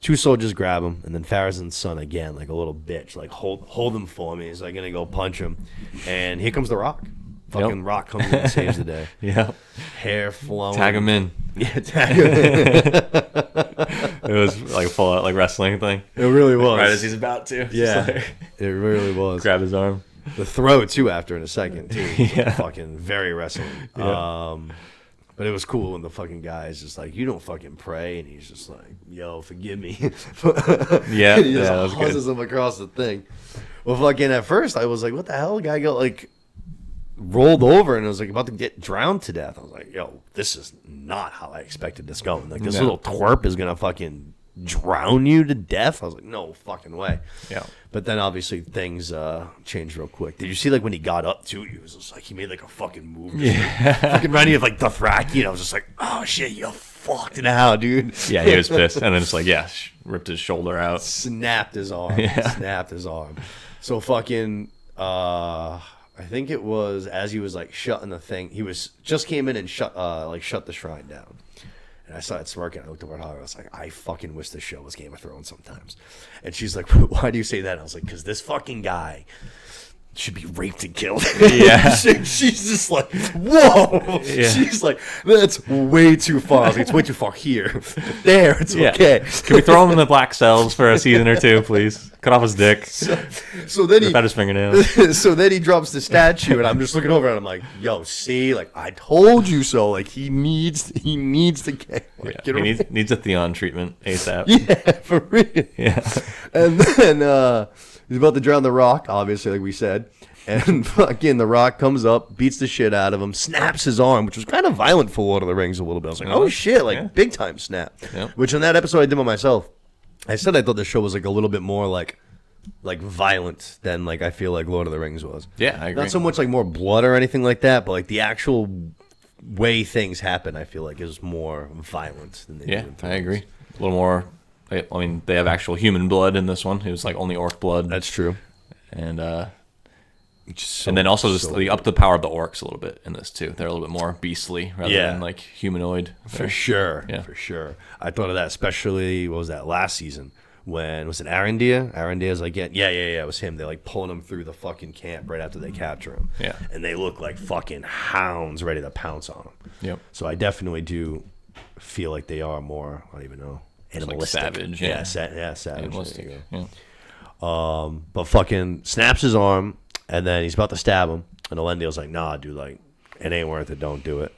two soldiers grab him, and then Pharazon's son again, like a little bitch, like hold him for me. He's like gonna go punch him, and here comes the Rock. Fucking Rock comes in and saves the day. Yeah. Hair flowing. Tag him in. Yeah, tag him in. It was like a full out like wrestling thing. It really was. Right as he's about to. Yeah. Like, it really was. Grab his arm. The throw too after in a second too. Yeah. Fucking very wrestling. Yeah. But it was cool when the fucking guy is just like, "You don't fucking pray," and he's just like, "Yo, forgive me." Yeah. He just that was husses him across the thing. Well, fucking at first I was like, "What the hell?" The guy got like rolled over and it was like about to get drowned to death. I was like, "Yo, this is not how I expected this going. Like this little twerp is gonna fucking drown you to death." I was like, "No fucking way." Yeah. But then obviously things changed real quick. Did you see like when he got up to you? It was just like he made like a fucking move. Yeah. Fucking Randy of like Dothraki, and I was just like, "Oh shit, you fucked now, dude." Yeah, he was pissed, and then it's like, ripped his shoulder out, snapped his arm, snapped his arm. So fucking, I think it was as he was like shutting the thing. He was just came in and shut the shrine down. And I started smirking. I looked over at her. I was like, I fucking wish this show was Game of Thrones sometimes. And she's like, why do you say that? And I was like, because this fucking guy should be raped and killed. Yeah. She's just like, whoa. Yeah. She's like, that's way too far. I was like, it's way too far here. There, it's okay. Can we throw him in the black cells for a season or two, please? Cut off his dick. So then Rip out his fingernails. So then he drops the statue, and I'm just looking over, and I'm like, yo, see, like, I told you so. Like, he needs to get, like, he needs a Theon treatment ASAP. Yeah, for real. Yeah. And then he's about to drown the Rock, obviously, like we said. And fucking the Rock comes up, beats the shit out of him, snaps his arm, which was kind of violent for Lord of the Rings a little bit. I was like, oh shit, like big time snap. Yeah. Which in that episode I did by myself. I said I thought the show was like a little bit more like violent than like I feel like Lord of the Rings was. Yeah, I agree. Not so much like more blood or anything like that, but like the actual way things happen, I feel like is more violent than they do in Thrones. I agree. A little more. I mean, they have actual human blood in this one. It was like only orc blood. That's true. And then also just up the power of the orcs a little bit in this too. They're a little bit more beastly rather than like humanoid. For sure. Yeah. For sure. I thought of that especially, what was that, last season? When, was it Arondir? Arondir's like, yeah, it was him. They're like pulling him through the fucking camp right after they capture him. Yeah. And they look like fucking hounds ready to pounce on him. Yep. So I definitely do feel like they are more, I don't even know, animalistic. Like savage. Yeah, savage. Animalistic. Yeah. But fucking snaps his arm, and then he's about to stab him, and Elendil's like, nah, dude, like, it ain't worth it, don't do it.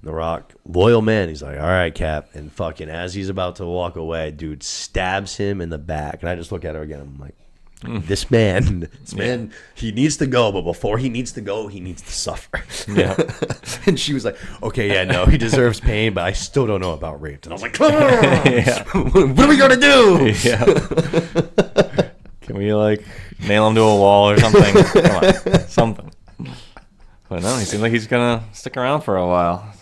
And the Rock, loyal man, he's like, all right, Cap. And fucking as he's about to walk away, dude stabs him in the back. And I just look at her again, I'm like, this man, he needs to go, but before he needs to go, he needs to suffer. Yeah. And she was like, okay, yeah, no, he deserves pain, but I still don't know about rape. And I was like, come on, what are we going to do? Yeah. Can we, like, nail him to a wall or something? Come on, something. But no, he seems like he's going to stick around for a while.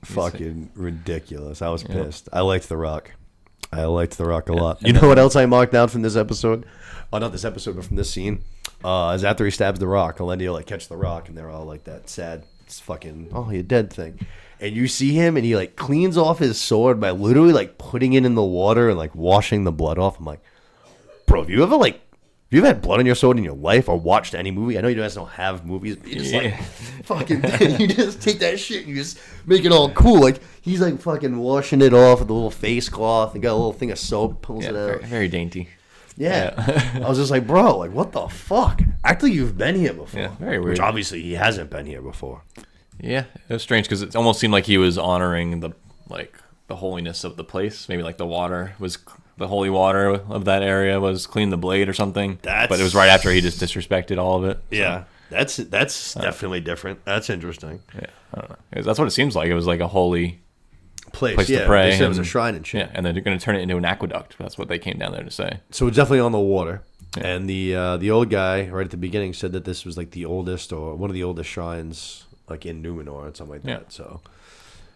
Fucking ridiculous. I was pissed. I liked The Rock. I liked The Rock a lot. You know what else I marked down from this episode? Oh, not this episode, but from this scene. Is after he stabs The Rock, Elendil like catch The Rock, and they're all like that sad, fucking, oh, you're dead thing. And you see him, and he like cleans off his sword by literally like putting it in the water and like washing the blood off. I'm like, bro, have you ever had blood on your sword in your life or watched any movie? I know you guys don't have movies, but you just like fucking you just take that shit and you just make it all cool. Like he's like fucking washing it off with a little face cloth and got a little thing of soap, pulls it out. Very, very dainty. Yeah. I was just like, bro, like what the fuck? Act like you've been here before. Yeah, very weird. Which obviously he hasn't been here before. Yeah, it was strange because it almost seemed like he was honoring the holiness of the place. Maybe like the water was. The holy water of that area was clean the blade or something. But it was right after he just disrespected all of it. So. Yeah, that's definitely different. That's interesting. Yeah, I don't know. That's what it seems like. It was like a holy place to pray. They said it was a shrine and shit. Yeah, and then they're going to turn it into an aqueduct. That's what they came down there to say. So it's definitely on the water. Yeah. And the old guy right at the beginning said that this was like the oldest or one of the oldest shrines like in Numenor or something like that. So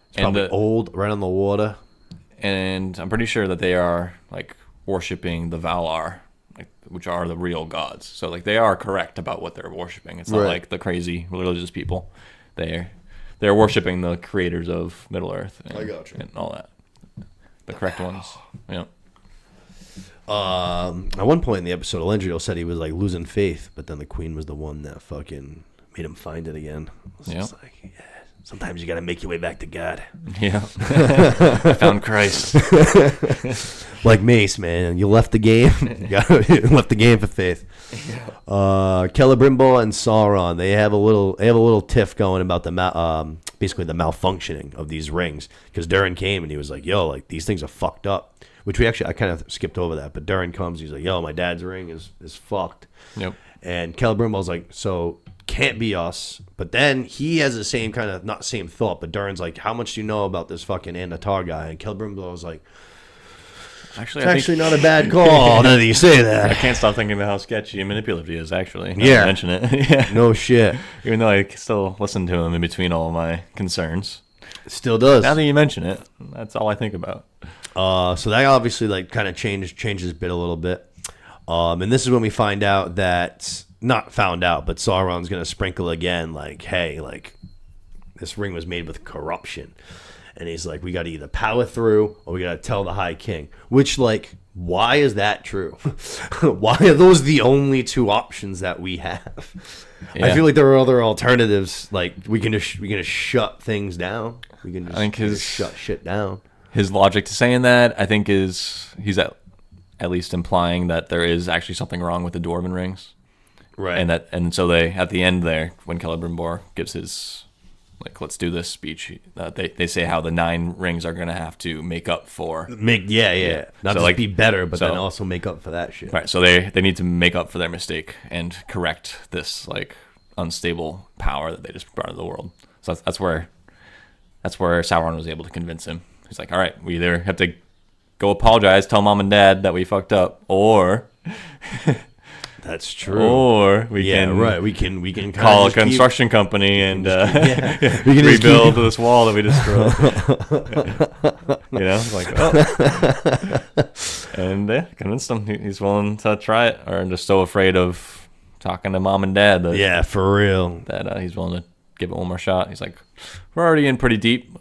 it's probably old, right on the water. And I'm pretty sure that they are like worshiping the Valar, like, which are the real gods. So like they are correct about what they're worshiping. It's not like the crazy religious people. They're worshiping the creators of Middle Earth. And, I got you. And all that. The correct ones. Yeah. At one point in the episode, Elendil said he was like losing faith, but then the queen was the one that fucking made him find it again. Yeah. Like, yeah. Sometimes you got to make your way back to God. Yeah. I found Christ. Like Mace, man. You left the game. You left the game for faith. Yeah. Celebrimbor and Sauron, they have a little tiff going about basically the malfunctioning of these rings. Because Durin came and he was like, yo, like these things are fucked up. Which I kind of skipped over that. But Durin comes, he's like, yo, my dad's ring is fucked. Yep. And Celebrimbor's like, so can't be us. But then he has the same kind of, not same thought, but Durin's like, how much do you know about this fucking Anatar guy? And Celebrimbor's like, actually not a bad call. Now that you say that, I can't stop thinking about how sketchy and manipulative he is. Actually, yeah, mention it. Yeah, no shit. Even though I still listen to him in between all of my concerns, it still does. Now that you mention it, that's all I think about. So that obviously like kind of changes bit a little bit. And this is when we find out that, not found out, but Sauron's gonna sprinkle again, like, hey, like this ring was made with corruption. and he's like, we got to either power through or we got to tell the High King. Which, like, why is that true? Why are those the only two options that we have? Yeah. I feel like there are other alternatives. Like, we can just shut things down. We can just shut shit down. His logic to saying that, I think, is he's at least implying that there is actually something wrong with the Dwarven rings. Right. And so they, at the end there, when Celebrimbor gives his, like, let's do this speech, they say how the 9 rings are going to have to make up for. Not so just like, be better, but then also make up for that shit. Right, so they need to make up for their mistake and correct this, like, unstable power that they just brought into the world. So that's where Sauron was able to convince him. He's like, all right, we either have to go apologize, tell mom and dad that we fucked up, or... That's true. Or we can call a construction company and we can rebuild this wall that we destroyed. And convinced him he's willing to try it, or just so afraid of talking to mom and dad that for real that he's willing to give it one more shot. He's like, we're already in pretty deep.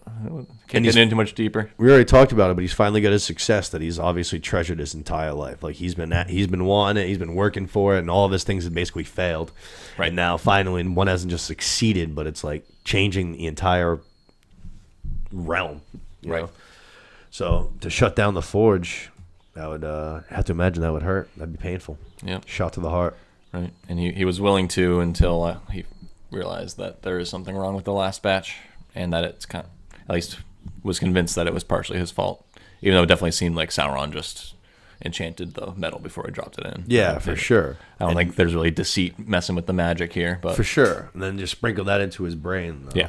Can't get in too much deeper. We already talked about it, but he's finally got his success that he's obviously treasured his entire life. Like he's been wanting it, he's been working for it, and all of his things have basically failed. Right. And now finally, one hasn't just succeeded, but it's like changing the entire realm. You know? So to shut down the forge, that would have to imagine that would hurt. That'd be painful. Yeah. Shot to the heart. Right. And he was willing to until he realized that there is something wrong with the last batch, and that it's kind of, at least was convinced that it was partially his fault, even though it definitely seemed like Sauron just enchanted the metal before he dropped it in. Yeah, for sure. I don't think there's really deceit messing with the magic here, but for sure. And then just sprinkle that into his brain, though. Yeah.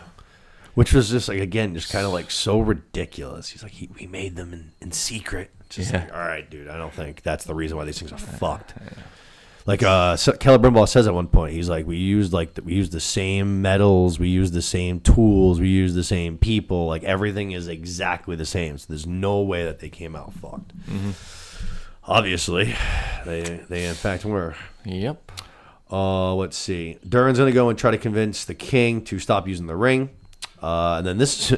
Which was just like, again, just kind of like so ridiculous. He's like, we made them in secret. Just like, all right, dude, I don't think that's the reason why these things are fucked. Like Celebrimbor says at one point, he's like, we used the same metals, we used the same tools, we used the same people. Like everything is exactly the same. So there's no way that they came out fucked. Mm-hmm. Obviously, they in fact were. Yep. Let's see. Durin's gonna go and try to convince the king to stop using the ring. And then this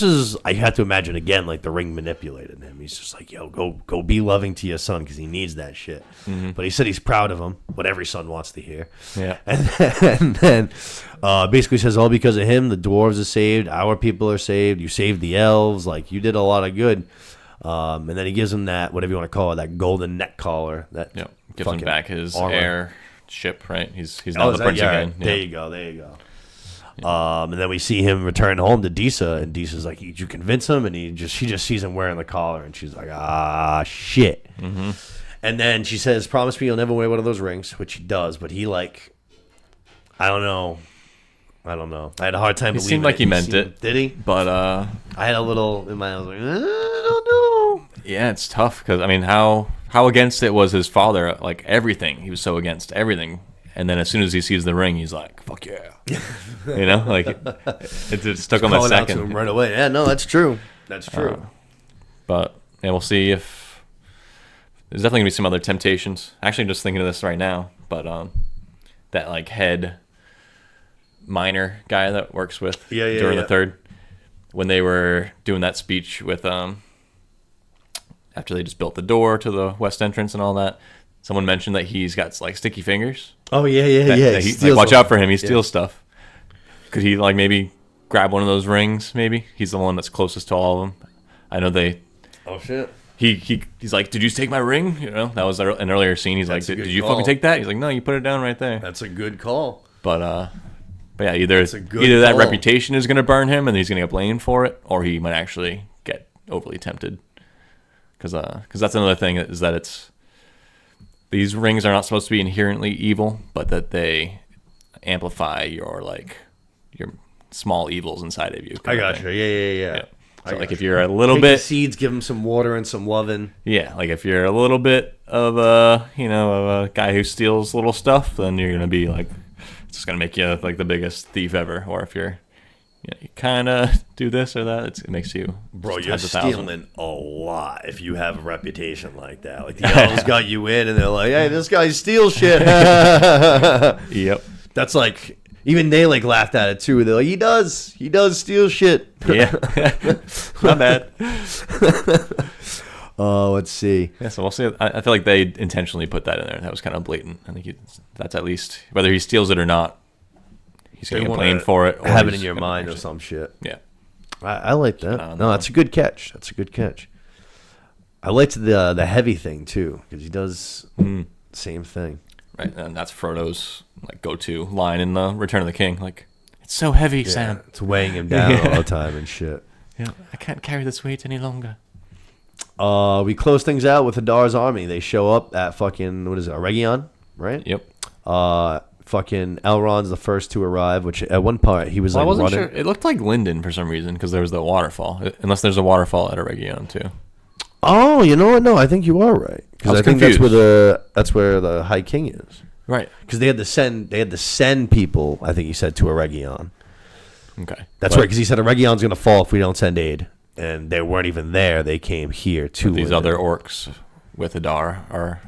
is, I have to imagine again, like the ring manipulated him. He's just like, yo, go be loving to your son because he needs that shit. Mm-hmm. But he said he's proud of him, what every son wants to hear. Yeah. And then basically says, all because of him, the dwarves are saved, our people are saved, you saved the elves, like you did a lot of good. And then he gives him that, whatever you want to call it, that golden neck collar. That gives him back his air ship, right? He's now the prince again. Yeah. There you go. And then we see him return home to Disa, and Disa's like, "Did you convince him?" And she just sees him wearing the collar, and she's like, "Ah, shit." Mm-hmm. And then she says, "Promise me you'll never wear one of those rings," which he does, but he like, I don't know. I had a hard time. It seemed like he meant it. Did he? But I had a little in my. I was like, I don't know. Yeah, it's tough because I mean, how against it was his father? Like everything, he was so against everything. And then as soon as he sees the ring, he's like, "Fuck yeah!" You know, like it just took him a second. Out to him right away. Yeah, no, that's true. That's true. But we'll see if there's definitely gonna be some other temptations. Actually, I'm just thinking of this right now. But that like head miner guy that works with Durin the Third, when they were doing that speech with after they just built the door to the west entrance and all that. Someone mentioned that he's got like sticky fingers. Oh yeah. Like, watch out for him. He steals stuff. Could he like maybe grab one of those rings? Maybe he's the one that's closest to all of them. I know they. Oh shit. He's like, did you take my ring? You know, that was an earlier scene. He's like, did you fucking take that? He's like, no, you put it down right there. That's a good call. But yeah, either that reputation is gonna burn him and he's gonna get blamed for it, or he might actually get overly tempted. Because that's another thing is that it's. These rings are not supposed to be inherently evil, but that they amplify your small evils inside of you. I gotcha. Yeah. So like if you're a little bit the seeds, give them some water and some loving. Yeah, like if you're a little bit of a guy who steals little stuff, then you're gonna be like, it's just gonna make you like the biggest thief ever. Or if you kind of do this or that, it makes you. Bro, you're stealing a lot if you have a reputation like that. Like the elves got you in, and they're like, "Hey, this guy steals shit." Yep. That's like Even they like laughed at it too. They're like, he does steal shit. Yeah, not bad. Let's see. Yeah, so we'll see. I feel like they intentionally put that in there. That was kind of blatant. I think that's at least whether he steals it or not, he's going to get blamed for it. Or have it in your mind or some shit. Yeah, I like that. No, that's a good catch. I liked the heavy thing too because he does the same thing. Right, and that's Frodo's like go-to line in the Return of the King. Like, it's so heavy, Sam. It's weighing him down all the time and shit. Yeah, I can't carry this weight any longer. We close things out with Hadar's army. They show up at fucking what is it, Eregion, right? Yep. Fucking Elrond's the first to arrive. Which at one part he was like, I wasn't running. Sure. It looked like Linden for some reason because there was the waterfall. Unless there's a waterfall at Eregion too. Oh, you know what? No, I think you are right because I think confused. that's where the High King is. Right. Because they had to send people. I think he said to Eregion. Okay. That's right. Because he said Eregion's going to fall if we don't send aid, and they weren't even there. They came here to these other orcs with Hadar are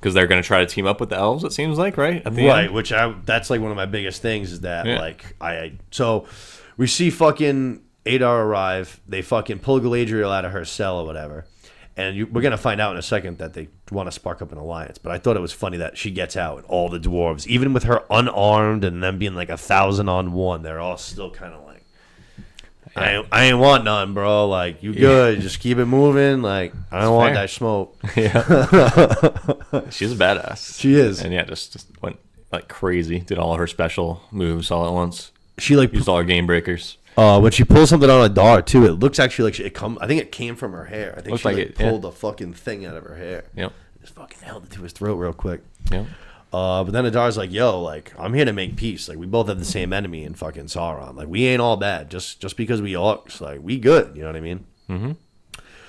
because they're going to try to team up with the elves. It seems like right at the end. Which that's like one of my biggest things is that so we see fucking Adar arrive. They fucking pull Galadriel out of her cell or whatever. And we're going to find out in a second that they want to spark up an alliance. But I thought it was funny that she gets out and all the dwarves, even with her unarmed and them being like 1,000 on one, they're all still kind of like, I ain't want none, bro. Like, you good. Just keep it moving. Like, I don't want that smoke. Yeah. She's a badass. She is. And yeah, just went like crazy. Did all of her special moves all at once. She like used all her game breakers. When she pulls something on Hadar too, it looks actually like I think it came from her hair. I think looks she like pulled a fucking thing out of her hair. Yep. Just fucking held it to his throat real quick. Yep. But then Hadar's like, yo, like, I'm here to make peace. Like, we both have the same enemy in fucking Sauron. Like, we ain't all bad. Just because we orcs. Like, we good. You know what I mean? Mm-hmm.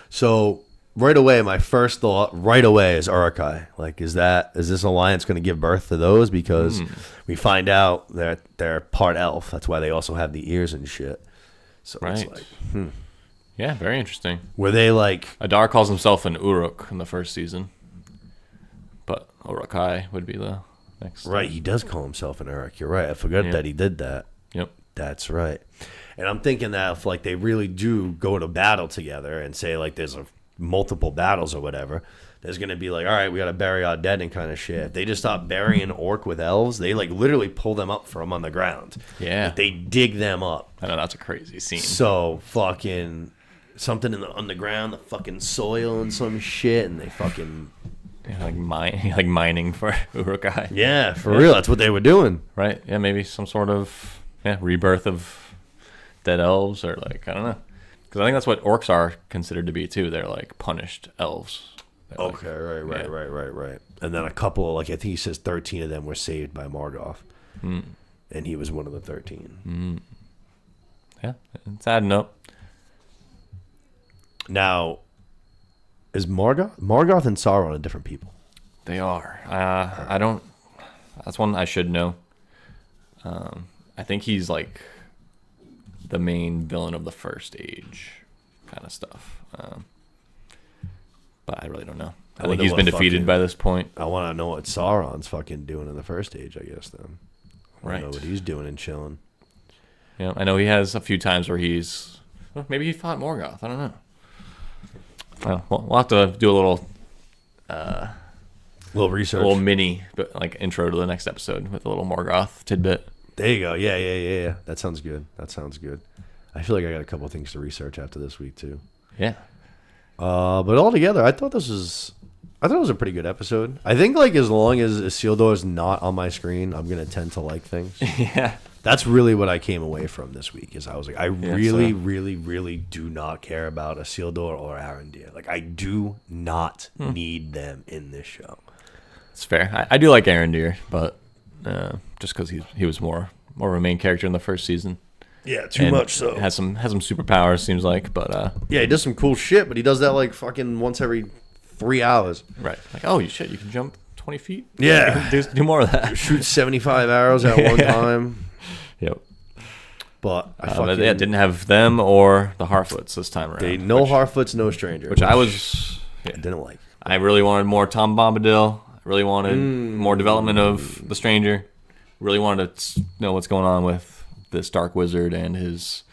So, right away, my first thought is Uruk-hai. Like, is this alliance going to give birth to those? Because we find out that they're part elf. That's why they also have the ears and shit. So it's like, yeah, very interesting. Were they like Hadar calls himself an Uruk in the first season, but Uruk-hai would be the next. Right, he does call himself an Uruk. You're right. I forgot that he did that. Yep, that's right. And I'm thinking that if like they really do go to battle together and say like there's multiple battles or whatever, there's gonna be like, all right, we gotta bury our dead and kind of shit. If they just stop burying orc with elves, they like literally pull them up from on the ground. Yeah, like, they dig them up. I know, that's a crazy scene. So fucking something in the underground, the fucking soil and some shit, and they fucking like mining for Uruk-hai. Yeah, for real. That's what they were doing. Right. Yeah, maybe some sort of rebirth of dead elves or like I don't know. Because I think that's what orcs are considered to be too. They're like punished elves. Okay, right. And then a couple, like I think he says 13 of them were saved by Morgoth. And he was one of the 13. Yeah, it's adding up. Now, is Morgoth and Sauron different people? They are. I don't. That's one I should know. I think he's like the main villain of the First Age kind of stuff. But I really don't know. I think he's been defeated by this point. I want to know what Sauron's fucking doing in the First Age, I guess, then. Right. I know what he's doing and chilling. Yeah, I know he has a few times where he's... Well, maybe he fought Morgoth. I don't know. Well, we'll have to do a little... little research. A little mini like intro to the next episode with a little Morgoth tidbit. There you go. Yeah. That sounds good. I feel like I got a couple of things to research after this week, too. Yeah. But altogether, I thought it was a pretty good episode. I think like as long as Isildur is not on my screen, I'm gonna tend to like things. Yeah, that's really what I came away from this week. Is I was like, I really do not care about Isildur or Arondir. Like I do not need them in this show. It's fair. I do like Arondir, but just because he was more of a main character in the first season. Yeah, too much so. Has some superpowers, seems like, but yeah, he does some cool shit, but he does that like fucking once every 3 hours. Right. Like, oh shit, you can jump 20 feet. Yeah, do more of that. Shoot 75 arrows at one time. Yep. But I didn't have them or the Harfoots this time around. Harfoots, no stranger. Which I was didn't like. I really wanted more Tom Bombadil. I really wanted more development of the stranger. really wanted to know what's going on with this Dark Wizard and his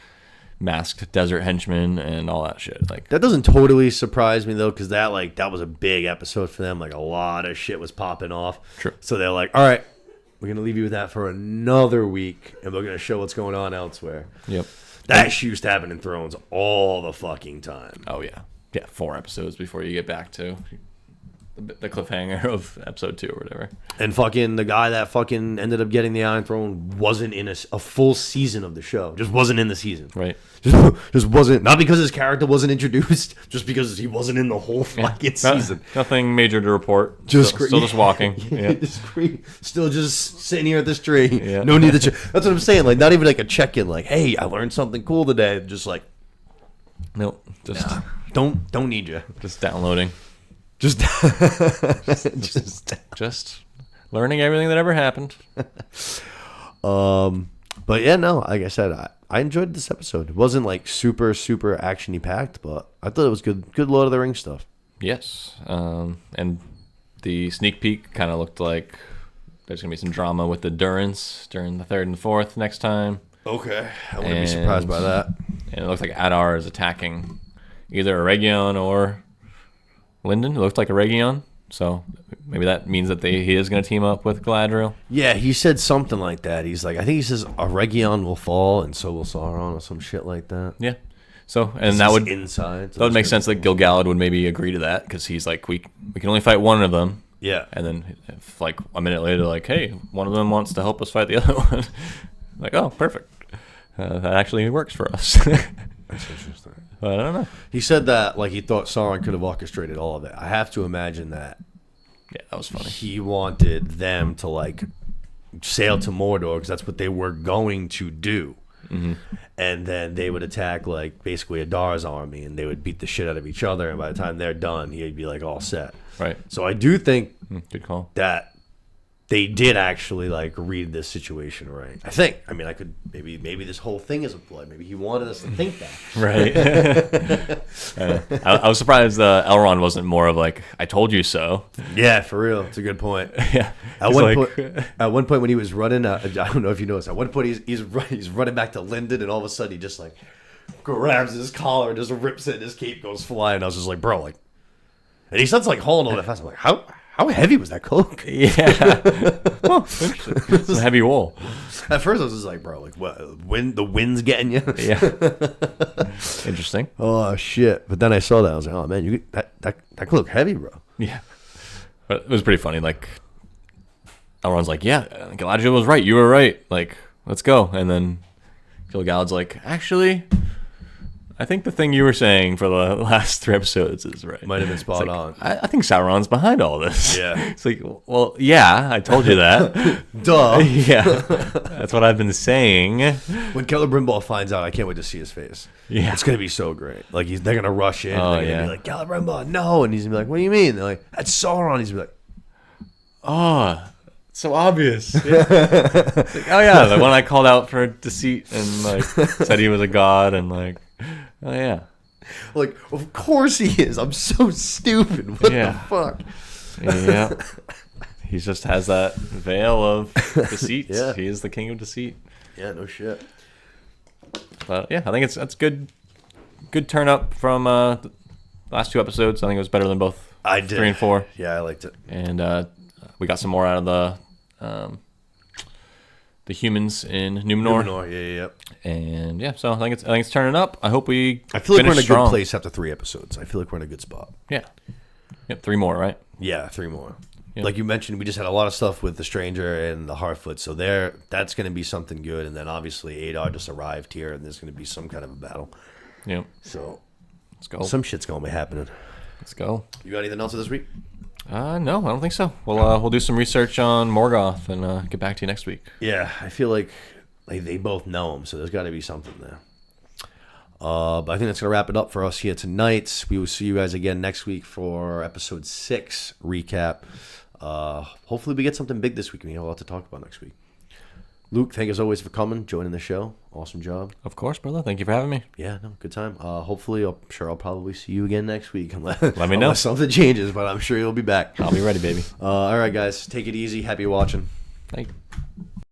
masked desert henchman and all that shit. Like, that doesn't totally surprise me though, because that was a big episode for them. Like, a lot of shit was popping off. True. So they're like, all right, we're gonna leave you with that for another week, and we're gonna show what's going on elsewhere. Yep. That shit used to happen in Thrones all the fucking time. Oh yeah, 4 episodes before you get back to the cliffhanger of episode 2 or whatever. And fucking the guy that fucking ended up getting the Iron Throne wasn't in a full season of the show. Just wasn't in the season. Right. Just wasn't. Not because his character wasn't introduced, just because he wasn't in the whole fucking season. Nothing major to report. Still just walking. Yeah. Still just sitting here at this tree. Yeah. No need to check. That's what I'm saying. Like, not even like a check-in. Like, hey, I learned something cool today. Just like, nope. Just don't need you. Just downloading. Just learning everything that ever happened. But yeah, no, like I said, I enjoyed this episode. It wasn't like super action-y packed, but I thought it was good Lord of the Rings stuff. Yes. And the sneak peek kind of looked like there's going to be some drama with the Durrance during the 3rd and 4th next time. Okay. I wouldn't be surprised by that. And it looks like Adar is attacking either Eregion or Lyndon. It looked like Eregion, so maybe that means that he is going to team up with Galadriel. Yeah, he said something like that. He's like, I think he says Eregion will fall and so will Sauron or some shit like that. Yeah. So, and that would inside. So that would make sense that Gil-galad would maybe agree to that, because he's like, we can only fight one of them. Yeah. And then if like a minute later, like, hey, one of them wants to help us fight the other one. Like, oh, perfect. That actually works for us. That's interesting. I don't know. He said that like he thought Sauron could have orchestrated all of it. I have to imagine that. Yeah, that was funny. He wanted them to like sail to Mordor because that's what they were going to do. Mm-hmm. And then they would attack like basically Adar's army, and they would beat the shit out of each other. And by the time they're done, he'd be like all set. Right. So I do think good call. That they did actually like read this situation right. I think. I mean, I could maybe this whole thing is a ploy. Maybe he wanted us to think that. Right. I was surprised Elrond wasn't more of like, I told you so. Yeah, for real. It's a good point. Yeah. At one point when he was running, I don't know if you noticed. At one point he's running back to Lyndon, and all of a sudden he just like grabs his collar and just rips it, and his cape goes flying. I was just like, bro, like, and he starts like hauling on it fast. I'm like, how heavy was that cloak? Yeah. Oh, it's a heavy wool. At first I was just like, bro, like, what? The wind's getting you? Yeah. Interesting. Oh shit! But then I saw that, I was like, oh man, that cloak heavy, bro. Yeah. But it was pretty funny. Like, everyone's like, yeah, Galadriel was right. You were right. Like, let's go. And then Gil-galad's like, actually, I think the thing you were saying for the last 3 episodes is right. Might have been spot on. I think Sauron's behind all this. Yeah. It's like, well, yeah, I told you that. Duh. Yeah. That's what I've been saying. When Celebrimbor finds out, I can't wait to see his face. Yeah. It's going to be so great. Like, they're going to rush in. Oh, and they're going to be like, Celebrimbor, no. And he's going to be like, what do you mean? They're like, that's Sauron. He's going to be like, oh, so obvious. Yeah. Like, oh, yeah, the one I called out for deceit and, like, said he was a god and, like, oh, yeah. Like, of course he is. I'm so stupid. What the fuck? Yeah. He just has that veil of deceit. Yeah. He is the king of deceit. Yeah, no shit. But, yeah, I think that's good turn up from the last 2 episodes. I think it was better than both 3 and 4. Yeah, I liked it. And we got some more out of the humans in Numenor. Yeah. And yeah, so I think it's turning up. I hope we. I feel like we're in a strong. good place after 3 episodes. I feel like we're in a good spot. Yeah. Yep, 3 more, right? Yeah, 3 more. Yep. Like you mentioned, we just had a lot of stuff with the Stranger and the Heartfoot, so that's going to be something good. And then obviously Adar just arrived here, and there's going to be some kind of a battle. Yep. So let's go. Some shit's going to be happening. Let's go. You got anything else this week? No, I don't think so. We'll do some research on Morgoth and get back to you next week. Yeah, I feel like they both know him, so there's got to be something there. But I think that's going to wrap it up for us here tonight. We will see you guys again next week for episode 6 recap. Hopefully we get something big this week. We have a lot to talk about next week. Luke, thank you as always for coming, joining the show. Awesome job. Of course, brother. Thank you for having me. Yeah, no, good time. Hopefully, I'm sure I'll probably see you again next week. Let me know. Unless something changes, but I'm sure you'll be back. I'll be ready, baby. All right, guys. Take it easy. Happy watching. Thank you.